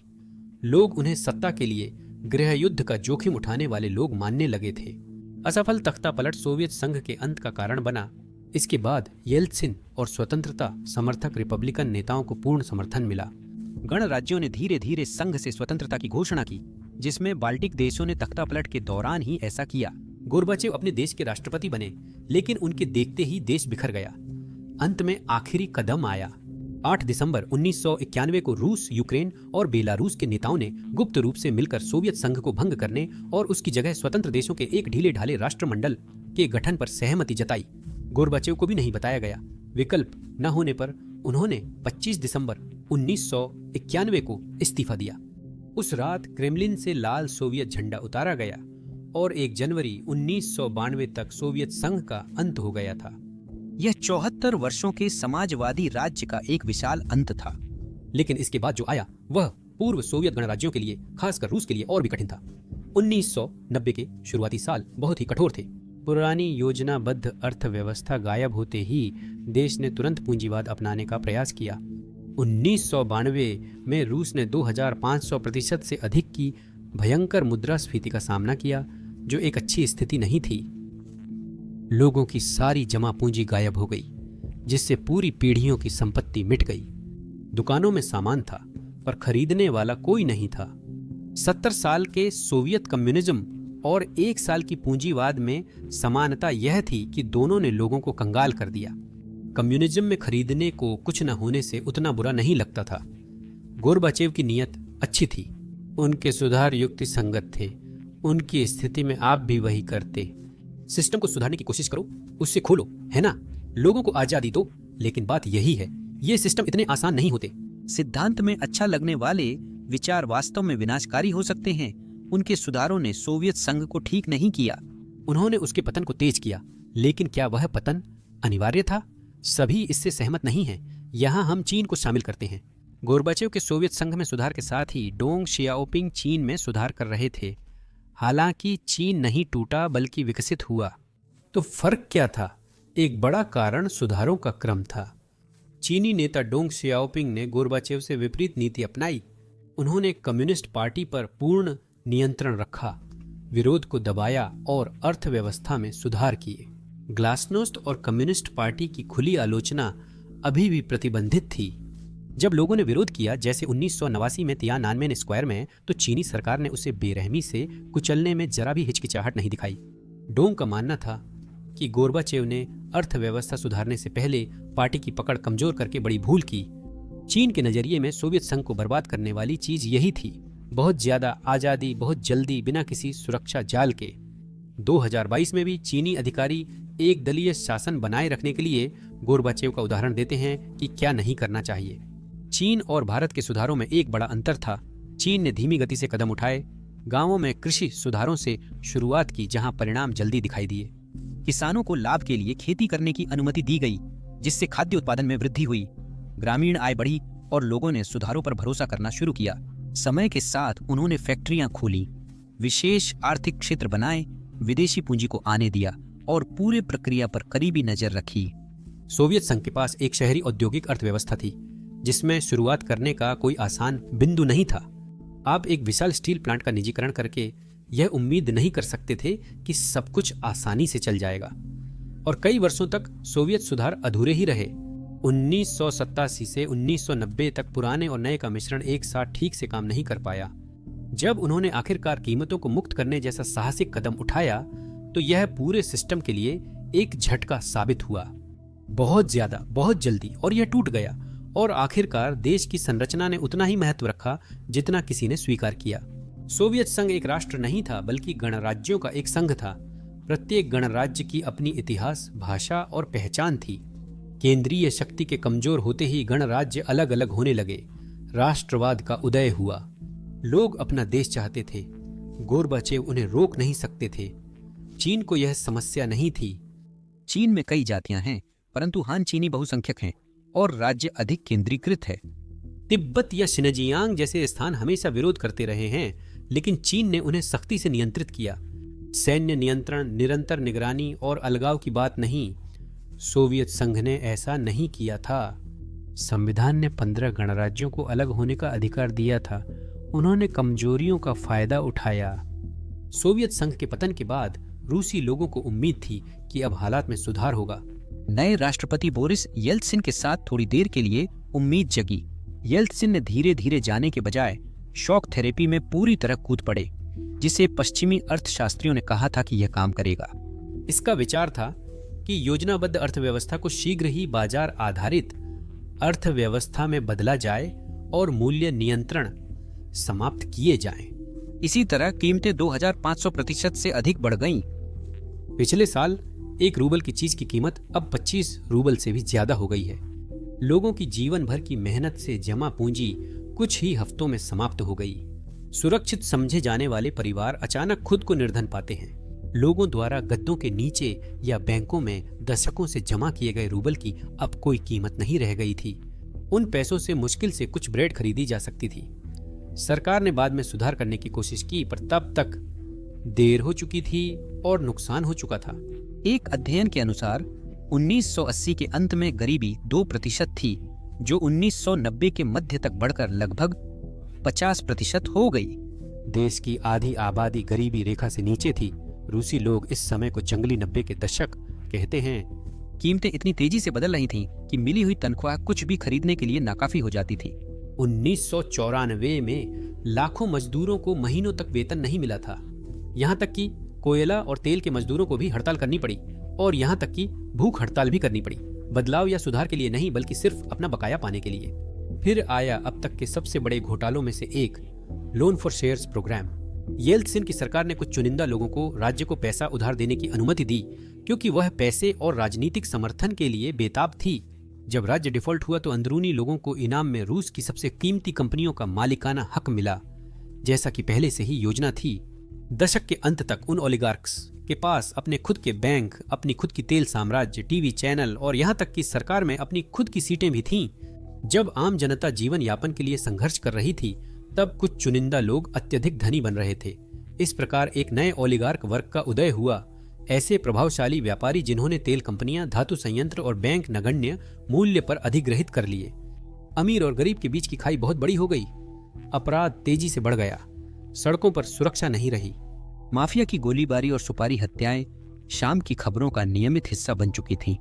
लोग उन्हें सत्ता के लिए गृह युद्ध का जोखिम उठाने वाले लोग मानने लगे थे। असफल तख्तापलट सोवियत संघ के अंत का कारण बना। इसके बाद येल्त्सिन और स्वतंत्रता समर्थक रिपब्लिकन नेताओं को पूर्ण समर्थन मिला। गणराज्यों ने धीरे धीरे संघ से स्वतंत्रता की घोषणा की, जिसमें बाल्टिक देशों ने तख्तापलट के दौरान ही ऐसा किया। गोर्बाचेव अपने देश के राष्ट्रपति बने, लेकिन उनके देखते ही देश बिखर गया। अंत में आखिरी कदम आया। 8 दिसंबर 1991 को रूस, यूक्रेन और बेलारूस के नेताओं ने गुप्त रूप से मिलकर सोवियत संघ को भंग करने और उसकी जगह स्वतंत्र देशों के एक ढीले ढाले राष्ट्रमंडल के गठन पर सहमति जताई। गोर्बाचेव को भी नहीं बताया गया। विकल्प न होने पर उन्होंने 25 दिसंबर 1991 को इस्तीफा दिया। उस रात क्रेमलिन से लाल सोवियत झंडा उतारा गया और 1 जनवरी 1992 तक सोवियत संघ का अंत हो गया था। यह 74 वर्षों के समाजवादी राज्य का एक विशाल अंत था। लेकिन इसके बाद जो आया वह पूर्व सोवियत गणराज्यों के लिए, खासकर रूस के लिए और भी कठिन था। 1990 के शुरुआती साल बहुत ही कठोर थे। पुरानी योजनाबद्ध अर्थव्यवस्था गायब होते ही देश ने तुरंत पूंजीवाद अपनाने का प्रयास किया। 1992 में रूस ने 2500% से अधिक की भयंकर मुद्रास्फीति का सामना किया, जो एक अच्छी स्थिति नहीं थी। लोगों की सारी जमा पूंजी गायब हो गई, जिससे पूरी पीढ़ियों की संपत्ति मिट गई। दुकानों में सामान था, पर खरीदने वाला कोई नहीं था। 70 साल के सोवियत कम्युनिज्म और 1 साल की पूंजीवाद में समानता यह थी कि दोनों ने लोगों को कंगाल कर दिया। कम्युनिज्म में खरीदने को कुछ न होने से उतना बुरा नहीं लगता था। गोर्बाचेव की नीयत अच्छी थी, उनके सुधार युक्ति संगत थे। उनकी स्थिति में आप भी वही करते। सिस्टम को सुधारने की कोशिश करो, उससे खोलो, है ना? लोगों को आजादी दो। लेकिन बात यही है, ये सिस्टम इतने आसान नहीं होते। सिद्धांत में अच्छा लगने वाले विचार वास्तव में विनाशकारी हो सकते हैं। उनके सुधारों ने सोवियत संघ को ठीक नहीं किया। उन्होंने उसके पतन को तेज किया, लेकिन क्या वह पतन अनिवार्य था? सभी इससे सहमत नहीं हैं। यहाँ हम चीन को शामिल करते हैं। गोर्बाचेव के सोवियत संघ में सुधार के साथ ही डोंग शियाओपिंग चीन में सुधार कर रहे थे। हालांकि चीन नहीं टूटा बल्कि विकसित हुआ। तो फर्क क्या था? एक बड़ा कारण सुधारों का क्रम था। चीनी नेता डोंग शियाओपिंग ने गोर्बाचेव से विपरीत नीति अपनाई। उन्होंने कम्युनिस्ट पार्टी पर पूर्ण नियंत्रण रखा, विरोध को दबाया और अर्थव्यवस्था में सुधार किए। ग्लासनोस्ट और कम्युनिस्ट पार्टी की खुली आलोचना अभी भी प्रतिबंधित थी। जब लोगों ने विरोध किया, जैसे 1989 में तियानानमेन स्क्वायर में, तो चीनी सरकार ने उसे बेरहमी से कुचलने में जरा भी हिचकिचाहट नहीं दिखाई। डोंग का मानना था कि गोर्बाचेव ने अर्थव्यवस्था सुधारने से पहले पार्टी की पकड़ कमजोर करके बड़ी भूल की। चीन के नजरिए में सोवियत संघ को बर्बाद करने वाली चीज यही थी, बहुत ज्यादा आजादी, बहुत जल्दी, बिना किसी सुरक्षा जाल के। 2022 में भी चीनी अधिकारी एक दलीय शासन बनाए रखने के लिए गोर्बाचेव का उदाहरण देते हैं कि क्या नहीं करना चाहिए। चीन और भारत के सुधारों में एक बड़ा अंतर था। चीन ने धीमी गति से कदम उठाए, गांवों में कृषि सुधारों से शुरुआत की, जहां परिणाम जल्दी दिखाई दिए। किसानों को लाभ के लिए खेती करने की अनुमति दी गई, जिससे खाद्य उत्पादन में वृद्धि हुई, ग्रामीण आय बढ़ी और लोगों ने सुधारों पर भरोसा करना शुरू किया। समय के साथ उन्होंने फैक्ट्रियां खोली, विशेष आर्थिक क्षेत्र बनाए, विदेशी पूंजी को आने दिया और पूरे प्रक्रिया पर करीबी नजर रखी। सोवियत संघ के पास एक शहरी औद्योगिक अर्थव्यवस्था थी, जिसमें शुरुआत करने का कोई आसान बिंदु नहीं था। आप एक विशाल स्टील प्लांट का निजीकरण करके यह उम्मीद नहीं कर सकते थे कि सब कुछ आसानी से चल जाएगा, और कई वर्षों तक सोवियत सुधार अधूरे ही रहे। 1987 से 1990 तक पुराने और नए का मिश्रण एक साथ ठीक से काम नहीं कर पाया। जब उन्होंने आखिरकार कीमतों को मुक्त करने जैसा साहसिक कदम उठाया, तो यह पूरे सिस्टम के लिए एक झटका साबित हुआ। बहुत ज्यादा, बहुत जल्दी, और यह टूट गया। और आखिरकार देश की संरचना ने उतना ही महत्व रखा जितना किसी ने स्वीकार किया। सोवियत संघ एक राष्ट्र नहीं था, बल्कि गणराज्यों का एक संघ था। प्रत्येक गणराज्य की अपनी इतिहास, भाषा और पहचान थी। केंद्रीय शक्ति के कमजोर होते ही गणराज्य अलग अलग होने लगे। राष्ट्रवाद का उदय हुआ। लोग अपना देश चाहते थे। गोर्बाचेव उन्हें रोक नहीं सकते थे। चीन को यह समस्या नहीं थी। चीन में कई जातियां हैं, परंतु हान चीनी बहुसंख्यक हैं और राज्य अधिक केंद्रीकृत है। तिब्बत या शिनजियांग जैसे स्थान हमेशा विरोध करते रहे हैं, लेकिन चीन ने उन्हें सख्ती से नियंत्रित किया। सैन्य नियंत्रण, निरंतर निगरानी और अलगाव की बात नहीं। सोवियत संघ ने ऐसा नहीं किया था। संविधान ने 15 गणराज्यों को अलग होने का अधिकार दिया था। उन्होंने कमजोरियों का फायदा उठाया। सोवियत संघ के पतन के बाद रूसी लोगों को उम्मीद थी कि अब हालात में सुधार होगा। नए राष्ट्रपति बोरिस येल्त्सिन के साथ थोड़ी देर के लिए उम्मीद जगी। येल्त्सिन ने धीरे धीरे जाने के बजाय शॉक थेरेपी में पूरी तरह कूद पड़े, जिसे पश्चिमी अर्थशास्त्रियों ने कहा था कि यह काम करेगा। इसका विचार था कि योजनाबद्ध अर्थव्यवस्था को शीघ्र ही बाजार आधारित अर्थव्यवस्था में बदला जाए और मूल्य नियंत्रण समाप्त किए जाएं। इसी तरह कीमतें 2500% से अधिक बढ़ गईं। पिछले साल 1 रूबल की चीज की कीमत अब 25 रूबल से भी ज्यादा हो गई है। लोगों की जीवन भर की मेहनत से जमा पूंजी कुछ ही हफ्तों में समाप्त हो गई। सुरक्षित समझे जाने वाले परिवार अचानक खुद को निर्धन पाते हैं। लोगों द्वारा गद्दों के नीचे या बैंकों में दशकों से जमा किए गए रूबल की अब कोई कीमत नहीं रह गई थी। उन पैसों से मुश्किल से कुछ ब्रेड खरीदी जा सकती थी। सरकार ने बाद में सुधार करने की कोशिश की, पर तब तक देर हो चुकी थी और नुकसान हो चुका था। एक अध्ययन के अनुसार 1980 के अंत में गरीबी 2% थी, जो 1990 के मध्य तक बढ़कर लगभग 50% हो गई। देश की आधी आबादी गरीबी रेखा से नीचे थी। रूसी लोग इस समय को जंगली 90 के दशक कहते हैं। कीमतें इतनी तेजी से बदल रही थीं कि मिली हुई तनख्वाह कुछ भी खरीदने के लिए नाकाफी हो जाती थी। 1994 में लाखों मजदूरों को महीनों तक वेतन नहीं मिला था। यहाँ तक कि कोयला और तेल के मजदूरों को भी हड़ताल करनी पड़ी और यहाँ तक कि भूख हड़ताल भी करनी पड़ी। बदलाव या सुधार के लिए नहीं, बल्कि सिर्फ अपना बकाया पाने के लिए। फिर आया अब तक के सबसे बड़े घोटालों में से एक, loan for shares programme. Yeltsin की सरकार ने कुछ चुनिंदा लोगों को राज्य को पैसा उधार देने की अनुमति दी, क्योंकि वह पैसे और राजनीतिक समर्थन के लिए बेताब थी। जब राज्य डिफॉल्ट हुआ तो अंदरूनी लोगों को इनाम में रूस की सबसे कीमती कंपनियों का मालिकाना हक मिला, जैसा कि पहले से ही योजना थी। दशक के अंत तक उन ओलिगार्क्स के पास अपने खुद के बैंक, अपनी खुद की तेल साम्राज्य, टीवी चैनल और यहाँ तक कि सरकार में अपनी खुद की सीटें भी थीं। जब आम जनता जीवन यापन के लिए संघर्ष कर रही थी, तब कुछ चुनिंदा लोग अत्यधिक धनी बन रहे थे। इस प्रकार एक नए ओलिगार्क वर्ग का उदय हुआ। ऐसे प्रभावशाली व्यापारी जिन्होंने तेल कंपनियां, धातु संयंत्र और बैंक नगण्य मूल्य पर अधिग्रहित कर लिए। अमीर और गरीब के बीच की खाई बहुत बड़ी हो गई। अपराध तेजी से बढ़ गया। सड़कों पर सुरक्षा नहीं रही। माफिया की गोलीबारी और सुपारी हत्याएं शाम की खबरों का नियमित हिस्सा बन चुकी थीं।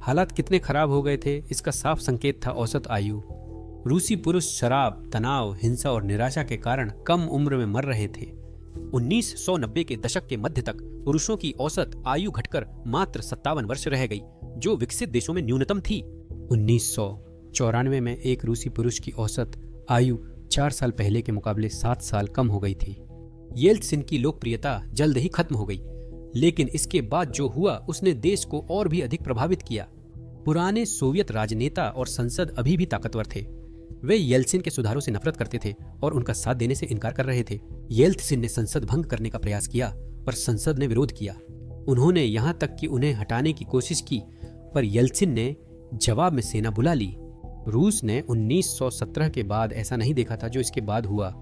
हालात कितने खराब हो गए थे, इसका साफ संकेत था औसत आयु। रूसी पुरुष शराब, तनाव, हिंसा और निराशा के कारण कम उम्र में मर रहे थे। 1990 के दशक के मध्य तक पुरुषों की औसत आयु घटकर मात्र 57 वर्ष रह गई, जो विकसित देशों में न्यूनतम थी। 1994 में एक रूसी पुरुष की औसत आयु 4 साल पहले के मुकाबले 7 साल कम हो गई थी। येल्त्सिन की लोकप्रियता जल्द ही खत्म हो गई, लेकिन इसके बाद जो हुआ उसने देश को और भी अधिक प्रभावित किया। पुराने सोवियत राजनेता और संसद अभी भी ताकतवर थे। वे येल्त्सिन के सुधारों से नफरत करते थे और उनका साथ देने से इनकार कर रहे थे। येल्त्सिन ने संसद भंग करने का प्रयास किया, पर संसद ने विरोध किया। उन्होंने यहाँ तक कि उन्हें हटाने की कोशिश की, पर येल्त्सिन ने जवाब में सेना बुला ली। रूस ने 1917 के बाद ऐसा नहीं देखा था जो इसके बाद हुआ।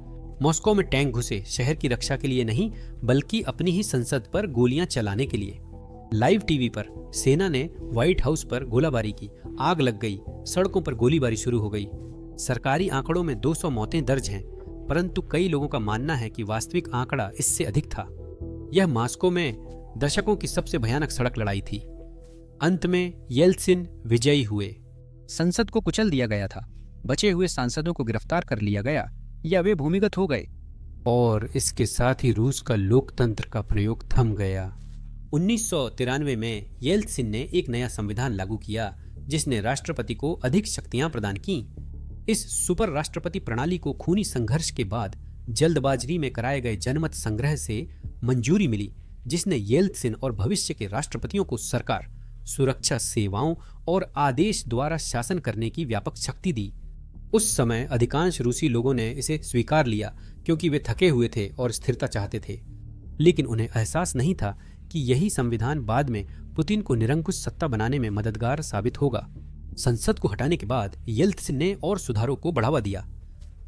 मॉस्को में टैंक घुसे, शहर की रक्षा के लिए नहीं, बल्कि अपनी ही संसद पर गोलियां चलाने के लिए। लाइव टीवी पर सेना ने व्हाइट हाउस पर गोलाबारी की, आग लग गई, सड़कों पर गोलीबारी शुरू हो गई। सरकारी आंकड़ों में 200 मौतें दर्ज हैं, परंतु कई लोगों का मानना है कि वास्तविक आंकड़ा इससे अधिक था। यह मॉस्को में दशकों की सबसे भयानक सड़क लड़ाई थी। अंत में येल्त्सिन विजयी हुए। संसद को कुचल दिया गया था, बचे हुए सांसदों को गिरफ्तार कर लिया गया या वे भूमिगत हो गए, और इसके साथ ही रूस का लोकतंत्र का प्रयोग थम गया। 1993 में येल्त्सिन ने एक नया संविधान लागू किया, जिसने राष्ट्रपति को अधिक शक्तियां प्रदान की। इस सुपर राष्ट्रपति प्रणाली को खूनी संघर्ष के बाद जल्दबाजी में कराए गए जनमत संग्रह से मंजूरी मिली, जिसने येल्त्सिन और भविष्य के राष्ट्रपतियों को सरकार, सुरक्षा सेवाओं और आदेश द्वारा शासन करने की व्यापक शक्ति दी। उस समय अधिकांश रूसी लोगों ने इसे स्वीकार लिया क्योंकि वे थके हुए थे और स्थिरता चाहते थे, लेकिन उन्हें एहसास नहीं था कि यही संविधान बाद में पुतिन को निरंकुश सत्ता बनाने में मददगार साबित होगा। संसद को हटाने के बाद येल्त्सिन ने और सुधारों को बढ़ावा दिया,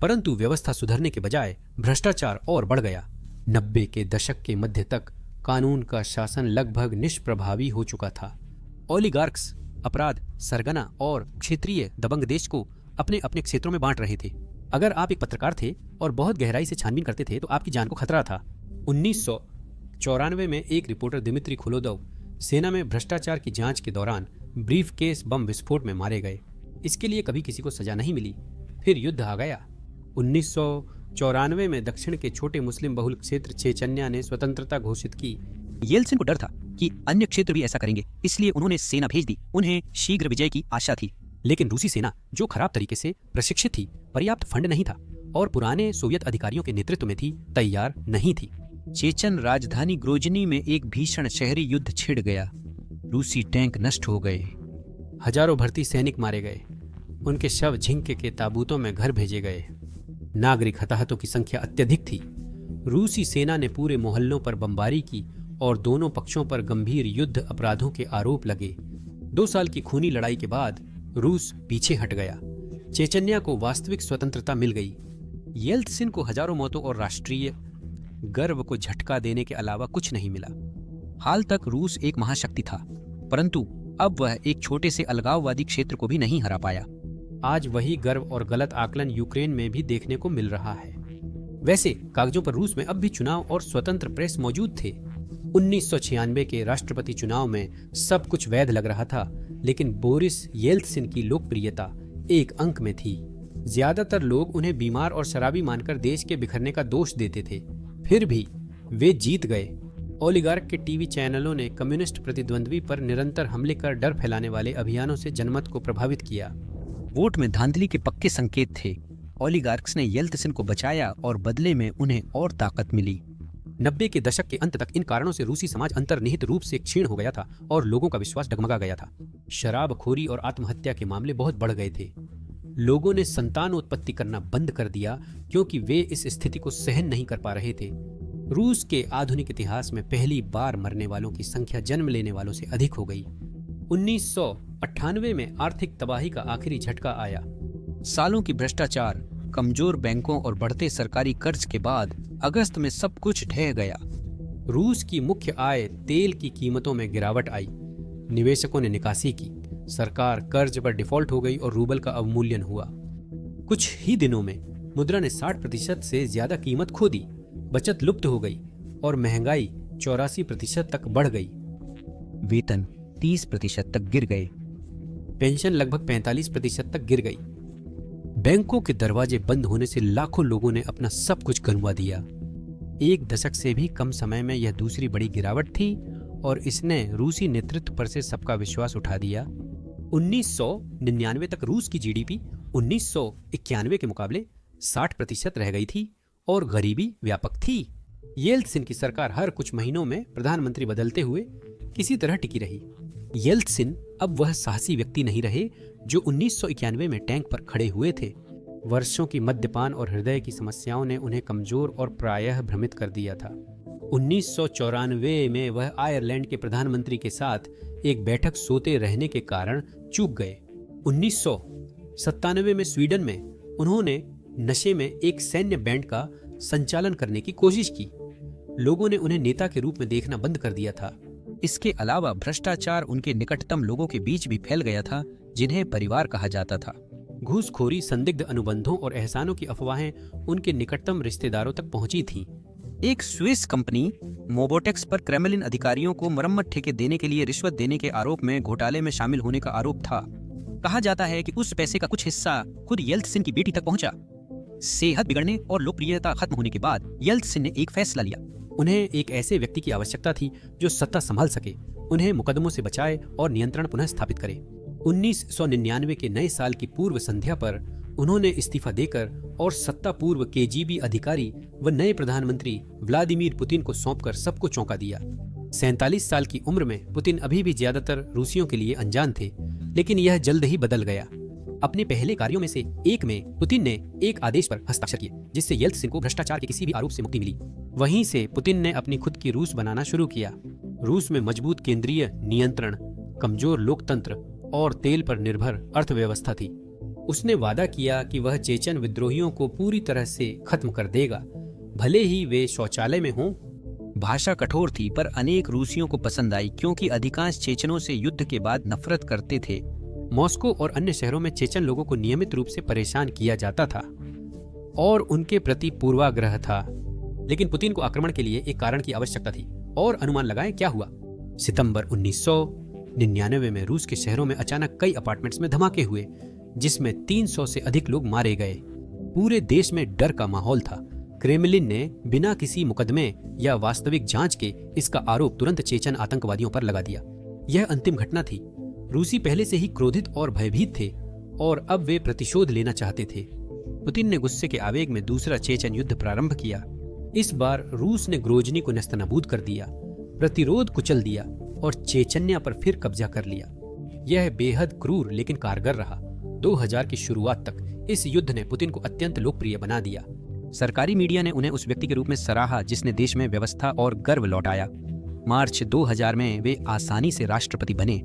परंतु व्यवस्था सुधरने के बजाय भ्रष्टाचार और बढ़ गया। 90 के दशक के मध्य तक कानून का शासन लगभग निष्प्रभावी हो चुका था। ओलिगार्क्स अपराध, सरगना और क्षेत्रीय दबंग देश को अपने अपने क्षेत्रों में बांट रहे थे। अगर आप एक पत्रकार थे और बहुत गहराई से छानबीन करते थे तो आपकी जान को खतरा था। 1994 में एक रिपोर्टर दिमित्री खुलोदव सेना में भ्रष्टाचार की जांच के दौरान ब्रीफ केस बम विस्फोट में मारे गए। इसके लिए कभी किसी को सजा नहीं मिली। फिर युद्ध आ गया। 1994 में दक्षिण के छोटे मुस्लिम बहुल क्षेत्र चेचन्या ने स्वतंत्रता घोषित की। येल्त्सिन को डर था कि अन्य क्षेत्र भी ऐसा करेंगे, इसलिए उन्होंने सेना भेज दी। उन्हें शीघ्र विजय की आशा थी, लेकिन रूसी सेना, जो खराब तरीके से प्रशिक्षित थी, पर्याप्त फंड नहीं था और पुराने सोवियत अधिकारियों के नेतृत्व में थी, तैयार नहीं थी। चेचन राजधानी ग्रोजनी में एक भीषण शहरी युद्ध छिड़ गया। रूसी टैंक नष्ट हो गए, हजारों भर्ती सैनिक मारे गए, उनके शव झिंके के ताबूतों में घर भेजे गए। नागरिक हताहतों की संख्या अत्यधिक थी। रूसी सेना ने पूरे मोहल्लों पर बमबारी की और दोनों पक्षों पर गंभीर युद्ध अपराधों के आरोप लगे। 2 साल की खूनी लड़ाई के बाद रूस पीछे हट गया। चेचन्या को वास्तविक स्वतंत्रता मिल गई। येल्त्सिन को हजारों मौतों और राष्ट्रीय गर्व को झटका देने के अलावा कुछ नहीं मिला। हाल तक रूस एक महाशक्ति था, परंतु अब वह एक छोटे से अलगाववादी क्षेत्र को भी नहीं हरा पाया। आज वही गर्व और गलत आकलन यूक्रेन में भी देखने को मिल रहा है। वैसे कागजों पर रूस में अब भी चुनाव और स्वतंत्र प्रेस मौजूद थे। 1996 के राष्ट्रपति चुनाव में सब कुछ वैध लग रहा था, लेकिन बोरिस येल्त्सिन की लोकप्रियता एक अंक में थी। ज्यादातर लोग उन्हें बीमार और शराबी मानकर देश के बिखरने का दोष देते थे। फिर भी वे जीत गए। ओलिगार्क के टीवी चैनलों ने कम्युनिस्ट प्रतिद्वंद्वी पर निरंतर हमले कर डर फैलाने वाले अभियानों से जनमत को प्रभावित किया। वोट में धांधली के पक्के संकेत थे। ओलिगार्क्स ने येल्त्सिन को बचाया और बदले में उन्हें और ताकत मिली। 90 के दशक के अंत तक इन कारणों से रूसी समाज अंतर्निहित रूप से क्षीण हो गया था और लोगों का विश्वास डगमगा गया था। शराबखोरी और आत्महत्या के मामले बहुत बढ़ गए थे। लोगों ने संतानोत्पत्ति करना बंद कर दिया क्योंकि वे इस स्थिति को सहन नहीं कर पा रहे थे। रूस के आधुनिक इतिहास में पहली बार मरने वालों की संख्या जन्म लेने वालों से अधिक हो गई। 1998 में आर्थिक तबाही का आखिरी झटका आया। सालों की भ्रष्टाचार, कमजोर बैंकों और बढ़ते सरकारी कर्ज के बाद अगस्त में सब कुछ ढह गया। रूस की मुख्य आय तेल की कीमतों में गिरावट आई। निवेशकों ने निकासी की, सरकार कर्ज पर डिफॉल्ट हो गई और रूबल का अवमूल्यन हुआ। कुछ ही दिनों में मुद्रा ने 60% से ज्यादा कीमत खो दी, बचत लुप्त हो गई और महंगाई 84% तक बढ़ गई। वेतन 30% तक गिर गए। पेंशन लगभग 45% तक गिर गई। बैंकों के दरवाजे बंद होने से लाखों लोगों ने अपना सब कुछ गंवा दिया। 1 दशक से भी कम समय में यह दूसरी बड़ी गिरावट थी और इसने रूसी नेतृत्व पर से सबका विश्वास उठा दिया। 1999 तक रूस की जीडीपी 1991 के मुकाबले 60% रह गई थी और गरीबी व्यापक थी। येल्त्सिन की सरकार हर कुछ महीनों में प्रधानमंत्री बदलते हुए किसी तरह टिकी रही। येल्त्सिन अब वह साहसी व्यक्ति नहीं रहे जो 1991 में टैंक पर खड़े हुए थे। वर्षों की मद्यपान और हृदय की समस्याओं ने उन्हें कमजोर और प्रायः भ्रमित कर दिया था। 1994 में वह आयरलैंड के प्रधानमंत्री के साथ एक बैठक सोते रहने के कारण चूक गए। 1997 में स्वीडन में उन्होंने नशे में एक सैन्य बैंड का संचालन करने की कोशिश की। लोगों ने उन्हें नेता के रूप में देखना बंद कर दिया था। इसके अलावा भ्रष्टाचार उनके निकटतम लोगों के बीच भी फैल गया था, जिन्हें परिवार कहा जाता था। घूसखोरी, संदिग्ध अनुबंधों और एहसानों की अफवाहें उनके निकटतम रिश्तेदारों तक पहुंची थीं। एक स्विस कंपनी मोबोटेक्स पर क्रेमलिन अधिकारियों को मरम्मत ठेके देने के लिए रिश्वत देने के आरोप में घोटाले में शामिल होने का आरोप था। कहा जाता है कि उस पैसे का कुछ हिस्सा खुद येल्त्सिन की बेटी तक पहुंचा। सेहत बिगड़ने और लोकप्रियता खत्म होने के बाद येल्त्सिन ने एक फैसला लिया। उन्हें एक ऐसे व्यक्ति की आवश्यकता थी जो सत्ता संभाल सके, उन्हें मुकदमों से बचाए और नियंत्रण पुनः स्थापित करे। 1999 के नए साल की पूर्व संध्या पर उन्होंने इस्तीफा देकर और सत्ता पूर्व केजीबी अधिकारी व नए प्रधानमंत्री व्लादिमीर पुतिन को सौंपकर सबको चौंका दिया। 47 साल की उम्र में पुतिन अभी भी ज्यादातर रूसियों के लिए अनजान थे, लेकिन यह जल्द ही बदल गया। अपने पहले कार्यों में से एक में पुतिन ने एक आदेश पर हस्ताक्षर किए, जिससे येल्त्सिन को भ्रष्टाचार के किसी भी आरोप से मुक्ति मिली। वहीं से पुतिन ने अपनी खुद की रूस बनाना शुरू किया। रूस में मजबूत केंद्रीय नियंत्रण, कमजोर लोकतंत्र और तेल पर निर्भर अर्थव्यवस्था थी। उसने वादा किया कि वह चेचन विद्रोहियों को पूरी तरह से खत्म कर देगा, भले ही वे शौचालय में हों। भाषा कठोर थी, पर अनेक रूसियों को पसंद आई, क्योंकि अधिकांश चेचनों से युद्ध के बाद नफरत करते थे। मॉस्को और अन्य शहरों में चेचन लोगों को नियमित रूप से परेशान किया जाता था और उनके प्रति पूर्वाग्रह था। लेकिन पुतिन को आक्रमण के लिए एक कारण की आवश्यकता थी, और अनुमान लगाएं क्या हुआ। सितंबर 1999 में रूस के शहरों में अचानक कई अपार्टमेंट्स में धमाके हुए, जिसमें 300 से अधिक लोग मारे गए। पूरे देश में डर का माहौल था। क्रेमलिन ने बिना किसी मुकदमे या वास्तविक जांच के इसका आरोप तुरंत चेचन आतंकवादियों पर लगा दिया। यह अंतिम घटना थी। रूसी पहले से ही क्रोधित और भयभीत थे और अब वे प्रतिशोध लेना चाहते थे। पुतिन ने गुस्से के आवेग में दूसरा चेचन युद्ध प्रारंभ किया। इस बार रूस ने ग्रोजनी को नेस्तनाबूद कर दिया, प्रतिरोध कुचल दिया और चेचन्या पर फिर कब्जा कर लिया। यह बेहद क्रूर लेकिन कारगर रहा। 2000 की शुरुआत तक इस युद्ध ने पुतिन को अत्यंत लोकप्रिय बना दिया। सरकारी मीडिया ने उन्हें उस व्यक्ति के रूप में सराहा जिसने देश में व्यवस्था और गर्व लौटाया। मार्च 2000 में वे आसानी से राष्ट्रपति बने,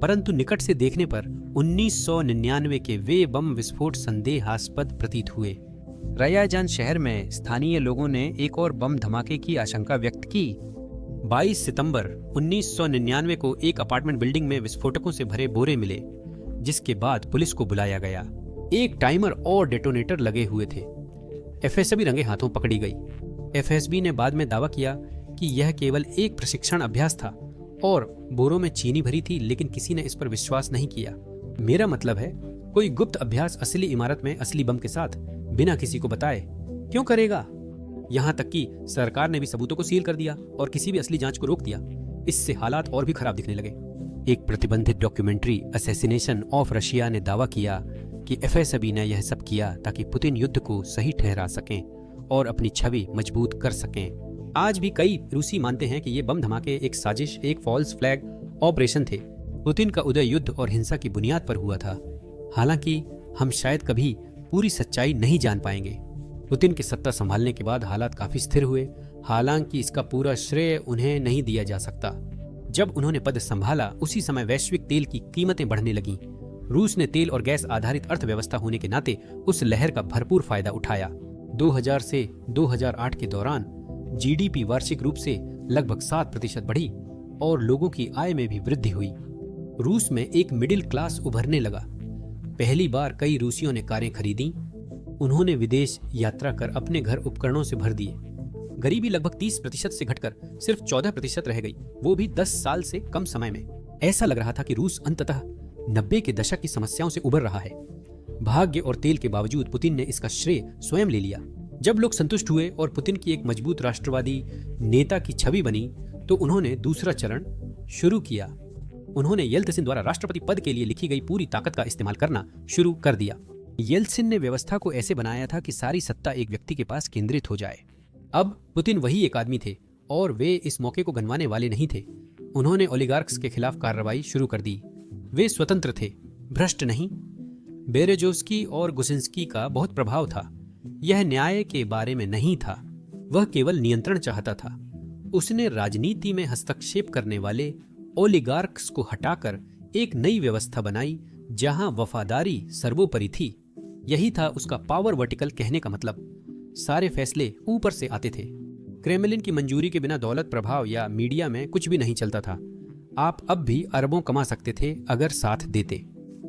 परंतु निकट से देखने पर 1999 के वे बम विस्फोट संदेहास्पद प्रतीत हुए। रयाजान शहर में स्थानीय लोगों ने एक और बम धमाके की आशंका व्यक्त की। 22 सितंबर 1999 को एक अपार्टमेंट बिल्डिंग में विस्फोटकों से भरे बोरे मिले, जिसके बाद पुलिस को बुलाया गया। एक टाइमर और डेटोनेटर लगे हुए थे। एफएसबी रंगे हाथों पकड़ी गई। एफएसबी ने बाद में दावा किया कि यह केवल एक प्रशिक्षण अभ्यास था और बोरों में चीनी भरी थी, लेकिन किसी ने इस पर विश्वास नहीं किया। मेरा मतलब है, कोई गुप्त अभ्यास असली इमारत में असली बम के साथ बिना किसी को बताए क्यों करेगा? यहाँ तक कि सरकार ने भी सबूतों को सील कर दिया और किसी भी असली जांच को रोक दिया। इससे हालात और भी खराब दिखने लगे। एक प्रतिबंधित डॉक्यूमेंट्री असैसिनेशन ऑफ रशिया ने दावा किया कि एफएसबी ने यह सब किया ताकि पुतिन युद्ध को सही ठहरा सकें और अपनी छवि मजबूत कर सकें। आज भी कई रूसी मानते हैं कि ये बम धमाके एक साजिश, एक फॉल्स फ्लैग ऑपरेशन थे। पुतिन का उदय युद्ध और हिंसा की बुनियाद पर हुआ था। हालांकि हम शायद कभी पूरी सच्चाई नहीं जान पाएंगे। पुतिन की सत्ता संभालने के बाद हालात काफी स्थिर हुए, हालांकि इसका पूरा श्रेय उन्हें नहीं दिया जा सकता। जब उन्होंने पद संभाला, उसी समय वैश्विक तेल की कीमतें बढ़ने लगीं। रूस ने तेल और गैस आधारित अर्थव्यवस्था होने के नाते उस लहर का भरपूर फायदा उठाया। 2000 से 2008 के दौरान जीडीपी वार्षिक रूप से लगभग 7% बढ़ी और लोगों की आय में भी वृद्धि हुई। रूस में एक मिडिल क्लास उभरने लगा। पहली बार कई रूसियों ने कारें खरीदी। उन्होंने विदेश यात्रा कर अपने घर उपकरणों से भर दिए। गरीबी लगभग 30% से घटकर सिर्फ 14% रह गई, वो भी 10 साल से कम समय में। ऐसा लग रहा था कि रूस अंततः 90 के दशक की समस्याओं से उबर रहा है। भाग्य और तेल के बावजूद पुतिन ने इसका श्रेय स्वयं ले लिया। जब लोग संतुष्ट हुए और पुतिन की एक मजबूत राष्ट्रवादी नेता की छवि बनी, तो उन्होंने दूसरा चरण शुरू किया। उन्होंने येल्त्सिन द्वारा राष्ट्रपति पद के लिए लिखी गई पूरी ताकत का इस्तेमाल करना शुरू कर दिया। येल्त्सिन ने व्यवस्था को ऐसे बनाया था कि सारी सत्ता एक व्यक्ति के पास केंद्रित हो जाए। अब पुतिन वही एक आदमी थे और वे इस मौके को गंवाने वाले नहीं थे। उन्होंने ओलिगार्क्स के खिलाफ कार्रवाई शुरू कर दी। वे स्वतंत्र थे, भ्रष्ट नहीं। बेरेजोस्की और गुसिंस्की का बहुत प्रभाव था। यह न्याय के बारे में नहीं था, वह केवल नियंत्रण चाहता था। उसने राजनीति में हस्तक्षेप करने वाले ओलिगार्क्स को हटाकर एक नई व्यवस्था बनाई जहां वफादारी सर्वोपरि थी। यही था उसका पावर वर्टिकल कहने का मतलब। सारे फैसले ऊपर से आते थे। क्रेमलिन की मंजूरी के बिना दौलत, प्रभाव या मीडिया में कुछ भी नहीं चलता था। आप अब भी अरबों कमा सकते थे अगर साथ देते,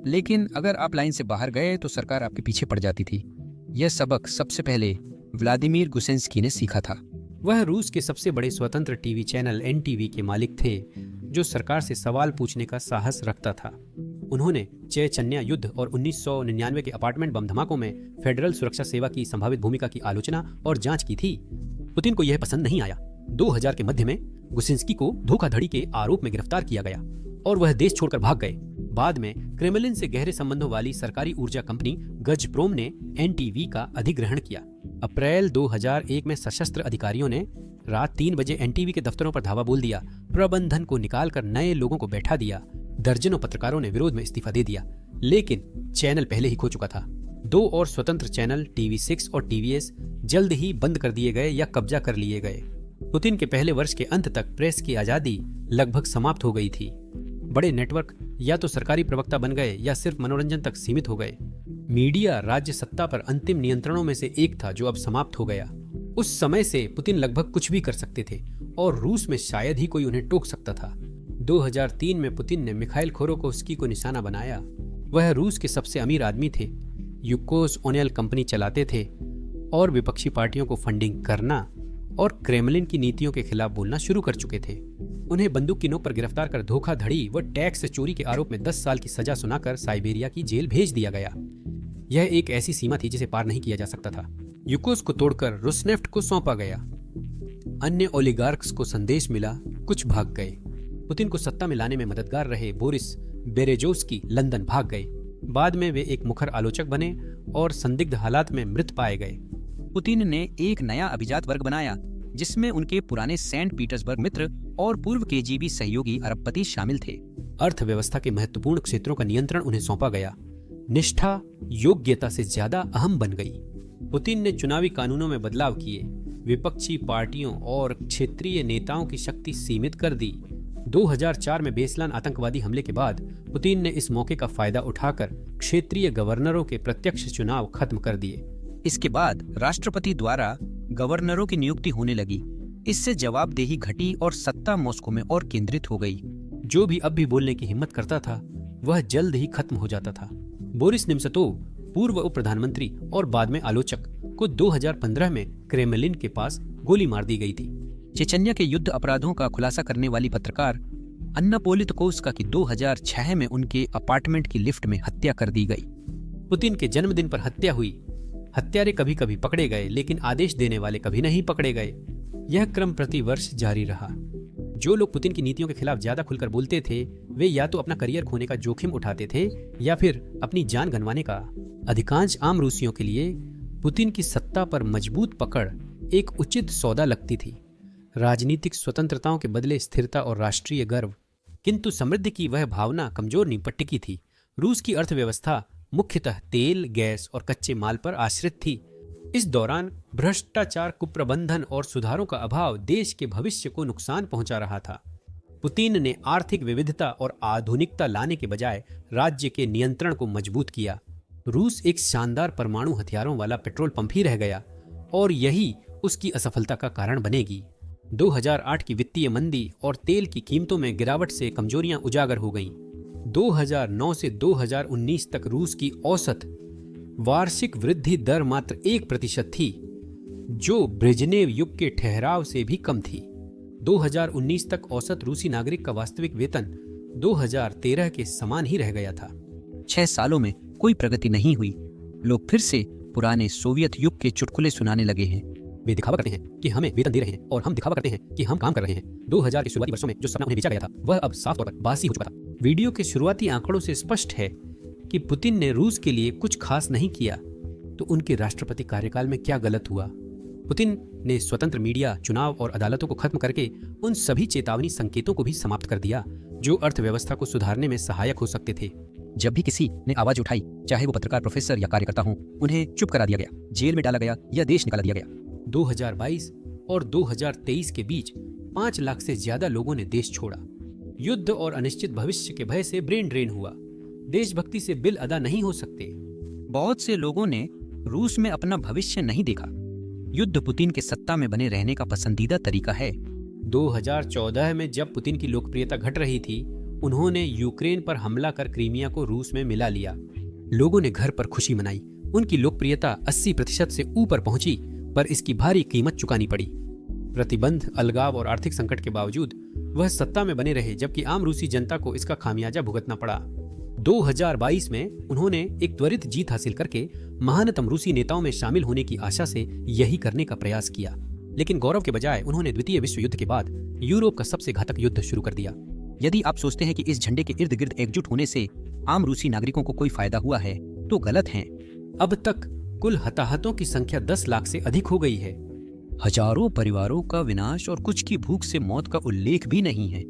लेकिन अगर आप लाइन से बाहर गए तो सरकार आपके पीछे पड़ जाती थी। यह सबक सबसे पहले व्लादिमीर गुसेंस्की ने सीखा था। वह रूस के सबसे बड़े स्वतंत्र टीवी चैनल एनटीवी के मालिक थे, जो सरकार से सवाल पूछने का साहस रखता था। उन्होंने चेचन्या युद्ध और 1999 के अपार्टमेंट बम धमाकों में फेडरल सुरक्षा सेवा की संभावित भूमिका की आलोचना और जांच की थी। पुतिन को यह पसंद नहीं आया। 2000 के मध्य में गुसिंस्की को धोखाधड़ी के आरोप में गिरफ्तार किया गया और वह देश छोड़कर भाग गए। बाद में क्रेमलिन से गहरे संबंधों वाली सरकारी ऊर्जा कंपनी गजप्रोम ने एनटीवी का अधिग्रहण किया। अप्रैल 2001 में सशस्त्र अधिकारियों ने रात 3 बजे एनटीवी के दफ्तरों पर धावा बोल दिया, प्रबंधन को निकालकर नए लोगों को बैठा दिया। दर्जनों पत्रकारों ने विरोध में इस्तीफा दे दिया, लेकिन चैनल पहले ही खो चुका था। 2 और स्वतंत्र चैनल TV6 और TVS जल्द ही बंद कर दिए गए या कब्जा कर लिए गए। पुतिन के पहले वर्ष के अंत तक प्रेस की आजादी लगभग समाप्त हो गई थी। बड़े नेटवर्क या तो सरकारी प्रवक्ता बन गए या सिर्फ मनोरंजन तक सीमित हो गए। मीडिया राज्य सत्ता पर अंतिम नियंत्रणों में से एक था जो अब समाप्त हो गया। उस समय से पुतिन लगभग कुछ भी कर सकते थे और रूस में शायद ही कोई उन्हें टोक सकता था। 2003 में पुतिन ने मिखाइल खोरोकोव्स्की को निशाना बनाया। वह रूस के सबसे अमीर आदमी थे, यूकोस ओनेल कंपनी चलाते थे और विपक्षी पार्टियों को फंडिंग करना और क्रेमलिन की नीतियों के खिलाफ बोलना शुरू कर चुके थे। उन्हें बंदूक की नोक पर गिरफ्तार कर धोखाधड़ी व टैक्स चोरी के आरोप में 10 साल की सजा सुनाकर साइबेरिया की जेल भेज दिया गया। यह एक ऐसी सीमा थी जिसे पार नहीं किया जा सकता था। यूकोस को तोड़कर रोसनेफ्ट को सौंपा गया। अन्य ओलिगार्क्स को संदेश मिला, कुछ भाग गए। पुतिन को सत्ता में लाने में मददगार रहे बोरिस बेरेजोव्स्की लंदन भाग गए। बाद में वे एक मुखर आलोचक बने और संदिग्ध हालात में मृत पाए गए। पुतिन ने एक नया अभिजात वर्ग बनाया जिसमें उनके पुराने सेंट पीटर्सबर्ग मित्र और पूर्व KGB सहयोगी अरबपति शामिल थे। अर्थव्यवस्था के महत्वपूर्ण क्षेत्रों का नियंत्रण उन्हें सौंपा गया। निष्ठा योग्यता से ज्यादा अहम बन गई। पुतिन ने चुनावी कानूनों में बदलाव किए, विपक्षी पार्टियों और क्षेत्रीय नेताओं की शक्ति सीमित कर दी। 2004 में बेसलान आतंकवादी हमले के बाद पुतिन ने इस मौके का फायदा उठाकर क्षेत्रीय गवर्नरों के प्रत्यक्ष चुनाव खत्म कर दिए। इसके बाद राष्ट्रपति द्वारा गवर्नरों की नियुक्ति होने लगी। इससे जवाबदेही घटी और सत्ता मॉस्को में और केंद्रित हो गई। जो भी अब भी बोलने की हिम्मत करता था वह जल्द ही खत्म हो जाता था। बोरिस नेमत्सोव, पूर्व उप प्रधानमंत्री और बाद में आलोचक, को 2015 में क्रेमलिन के पास गोली मार दी गई थी। चेचन्या के युद्ध अपराधों का खुलासा करने वाली पत्रकार अन्ना पोलितकोव्स्का की 2006 में उनके अपार्टमेंट की लिफ्ट में हत्या कर दी गई। पुतिन के जन्मदिन पर हत्या हुई। हत्यारे कभी कभी पकड़े गए लेकिन आदेश देने वाले कभी नहीं पकड़े गए। यह क्रम प्रति वर्ष जारी रहा। जो लोग पुतिन की नीतियों के खिलाफ ज्यादा खुलकर बोलते थे वे या तो अपना करियर खोने का जोखिम उठाते थे या फिर अपनी जान गंवाने का। अधिकांश आम रूसियों के लिए पुतिन की सत्ता पर मजबूत पकड़ एक उचित सौदा लगती थी। राजनीतिक स्वतंत्रताओं के बदले स्थिरता और राष्ट्रीय गर्व, किंतु समृद्धि की वह भावना कमजोर नींव पर टिकी थी। रूस की अर्थव्यवस्था मुख्यतः तेल, गैस और कच्चे माल पर आश्रित थी। इस दौरान भ्रष्टाचार, कुप्रबंधन और सुधारों का अभाव देश के भविष्य को नुकसान पहुंचा रहा था। पुतिन ने आर्थिक विविधता और आधुनिकता लाने के बजाय राज्य के नियंत्रण को मजबूत किया। रूस एक शानदार परमाणु हथियारों वाला पेट्रोल पंप ही रह गया और यही उसकी असफलता का कारण बनेगी। 2008 की वित्तीय मंदी और तेल की कीमतों में गिरावट से कमजोरियां उजागर हो गईं। 2009 से 2019 तक रूस की औसत वार्षिक वृद्धि दर मात्र 1% थी, जो ब्रेजनेव युग के ठहराव से भी कम थी। 2019 तक औसत रूसी नागरिक का वास्तविक वेतन 2013 के समान ही रह गया था। 6 सालों में कोई प्रगति नहीं हुई। लोग फिर से पुराने सोवियत युग के चुटकुले सुनाने लगे हैं। वे दिखावा करते हैं कि हमें वेतन दे रहे हैं और हम दिखावा करते हैं कि हम काम कर रहे हैं। 2000 के शुरुआती वर्षों में जो सपना उन्हें बेचा गया था वह अब साफ तौर पर बासी हो चुका था। वीडियो के शुरुआती आंकड़ों से स्पष्ट है कि पुतिन ने रूस के लिए कुछ खास नहीं किया, तो उनके राष्ट्रपति कार्यकाल में क्या गलत हुआ? पुतिन ने स्वतंत्र मीडिया, चुनाव और अदालतों को खत्म करके उन सभी चेतावनी संकेतों को भी समाप्त कर दिया जो अर्थव्यवस्था को सुधारने में सहायक हो सकते थे। जब भी किसी ने आवाज उठाई, चाहे वो पत्रकार, प्रोफेसर या कार्यकर्ता हो, उन्हें चुप करा दिया गया, जेल में डाला गया या देश निकाला दिया गया। 2022 और 2023 के बीच 5 लाख से ज्यादा लोगों ने देश छोड़ा। युद्ध और अनिश्चित भविष्य के भय से ब्रेन ड्रेन हुआ। देशभक्ति से बिल अदा नहीं हो सकते। बहुत से लोगों ने रूस में अपना भविष्य नहीं देखा। युद्ध पुतिन के सत्ता में बने रहने का पसंदीदा तरीका है। 2014 में जब पुतिन की लोकप्रियता घट रही थी, उन्होंने यूक्रेन पर हमला कर क्रीमिया को रूस में मिला लिया। लोगों ने घर पर खुशी मनाई। उनकी लोकप्रियता 80% से ऊपर पहुंची, पर इसकी भारी कीमत चुकानी पड़ी। प्रतिबंध, अलगाव और आर्थिक संकट के बावजूद वह सत्ता में बने रहे, जबकि आम रूसी जनता को इसका खामियाजा भुगतना पड़ा। 2022 में उन्होंने एक त्वरित जीत हासिल करके महानतम रूसी नेताओं में शामिल होने की आशा से यही करने का प्रयास किया, लेकिन गौरव के बजाय उन्होंने द्वितीय विश्व युद्ध के बाद यूरोप का सबसे घातक युद्ध शुरू कर दिया। यदि आप सोचते हैं कि इस झंडे के इर्द गिर्द एकजुट होने से आम रूसी नागरिकों को कोई फायदा हुआ है, तो गलत हैं। अब तक कुल हताहतों की संख्या 10 लाख से अधिक हो गई है। हजारों परिवारों का विनाश और कुछ की भूख से मौत का उल्लेख भी नहीं है।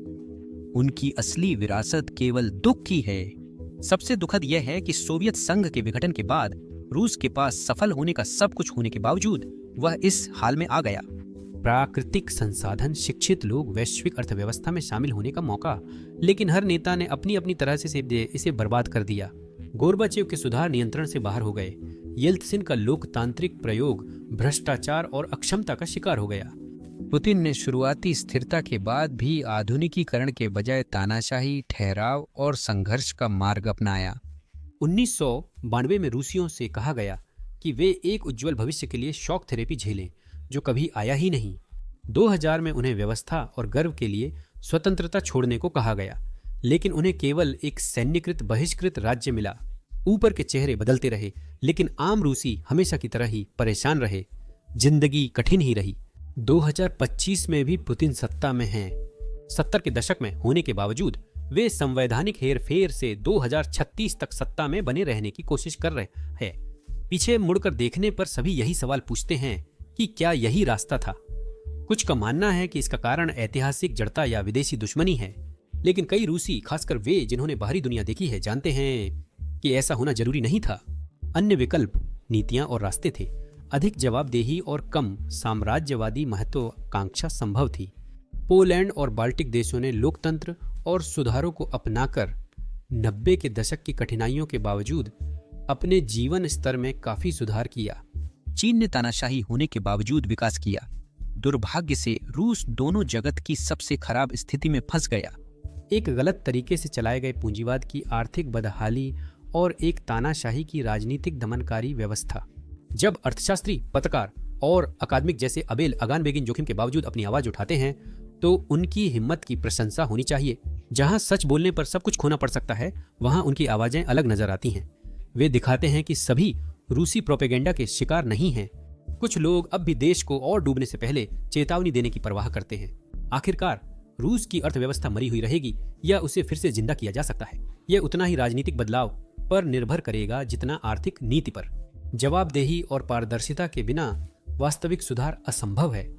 उनकी असली विरासत केवल दुख की है। सबसे दुखद यह है कि सोवियत संघ के विघटन के बाद रूस के पास सफल होने का सब कुछ होने के बावजूद वह इस हाल में आ गया। प्राकृतिक संसाधन, शिक्षित लोग, वैश्विक अर्थव्यवस्था में शामिल होने का मौका, लेकिन हर नेता ने अपनी अपनी तरह से इसे बर्बाद कर दिया। गोर्बाचेव के सुधार नियंत्रण से बाहर हो गए। येल्त्सिन का लोकतांत्रिक प्रयोग भ्रष्टाचार और अक्षमता का शिकार हो गया। पुतिन ने शुरुआती स्थिरता के बाद भी आधुनिकीकरण के बजाय तानाशाही, ठहराव और संघर्ष का मार्ग अपनाया। 1992 में रूसियों से कहा गया कि वे एक उज्जवल भविष्य के लिए शॉक थेरेपी झेलें, जो कभी आया ही नहीं। 2000 में उन्हें व्यवस्था और गर्व के लिए स्वतंत्रता छोड़ने को कहा गया, लेकिन उन्हें केवल एक सैन्यकृत बहिष्कृत राज्य मिला। ऊपर के चेहरे बदलते रहे, लेकिन आम रूसी हमेशा की तरह ही परेशान रहे। जिंदगी कठिन ही रही। 2025 में भी पुतिन सत्ता में हैं। 70 के दशक में होने के बावजूद वे संवैधानिक हेरफेर से 2036 तक सत्ता में बने रहने की कोशिश कर रहे हैं। पीछे मुड़कर देखने पर सभी यही सवाल पूछते हैं कि क्या यही रास्ता था। कुछ का मानना है कि इसका कारण ऐतिहासिक जड़ता या विदेशी दुश्मनी है, लेकिन कई रूसी, खासकर वे जिन्होंने बाहरी दुनिया देखी है, जानते हैं कि ऐसा होना जरूरी नहीं था। अन्य विकल्प, नीतियां और रास्ते थे। अधिक जवाबदेही और कम साम्राज्यवादी महत्वाकांक्षा संभव थी। पोलैंड और बाल्टिक देशों ने लोकतंत्र और सुधारों को अपनाकर 90 के दशक की कठिनाइयों के बावजूद अपने जीवन स्तर में काफी सुधार किया। चीन ने तानाशाही होने के बावजूद विकास किया। दुर्भाग्य से रूस दोनों जगत की सबसे खराब स्थिति में फंस गया। एक गलत तरीके से चलाए गए पूंजीवाद की आर्थिक बदहाली और एक तानाशाही की राजनीतिक दमनकारी व्यवस्था। जब अर्थशास्त्री, पत्रकार और अकादमिक जैसे अबेल अगानबेगिन जोखिम के बावजूद अपनी आवाज उठाते हैं, तो उनकी हिम्मत की प्रशंसा होनी चाहिए। जहां सच बोलने पर सब कुछ खोना पड़ सकता है, वहां उनकी आवाजें अलग नजर आती हैं। वे दिखाते हैं कि सभी रूसी प्रोपेगेंडा के शिकार नहीं हैं। कुछ लोग अब भी देश को और डूबने से पहले चेतावनी देने की परवाह करते हैं। आखिरकार रूस की अर्थव्यवस्था मरी हुई रहेगी या उसे फिर से जिंदा किया जा सकता है? यह उतना ही राजनीतिक बदलाव पर निर्भर करेगा जितना आर्थिक नीति पर। जवाबदेही और पारदर्शिता के बिना वास्तविक सुधार असंभव है।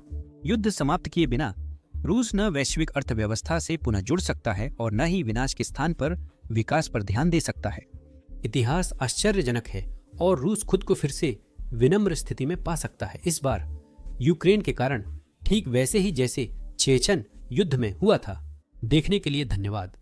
युद्ध समाप्त किए बिना रूस न वैश्विक अर्थव्यवस्था से पुनः जुड़ सकता है और न ही विनाश के स्थान पर विकास पर ध्यान दे सकता है। इतिहास आश्चर्यजनक है और रूस खुद को फिर से विनम्र स्थिति में पा सकता है, इस बार यूक्रेन के कारण, ठीक वैसे ही जैसे चेचन युद्ध में हुआ था। देखने के लिए धन्यवाद।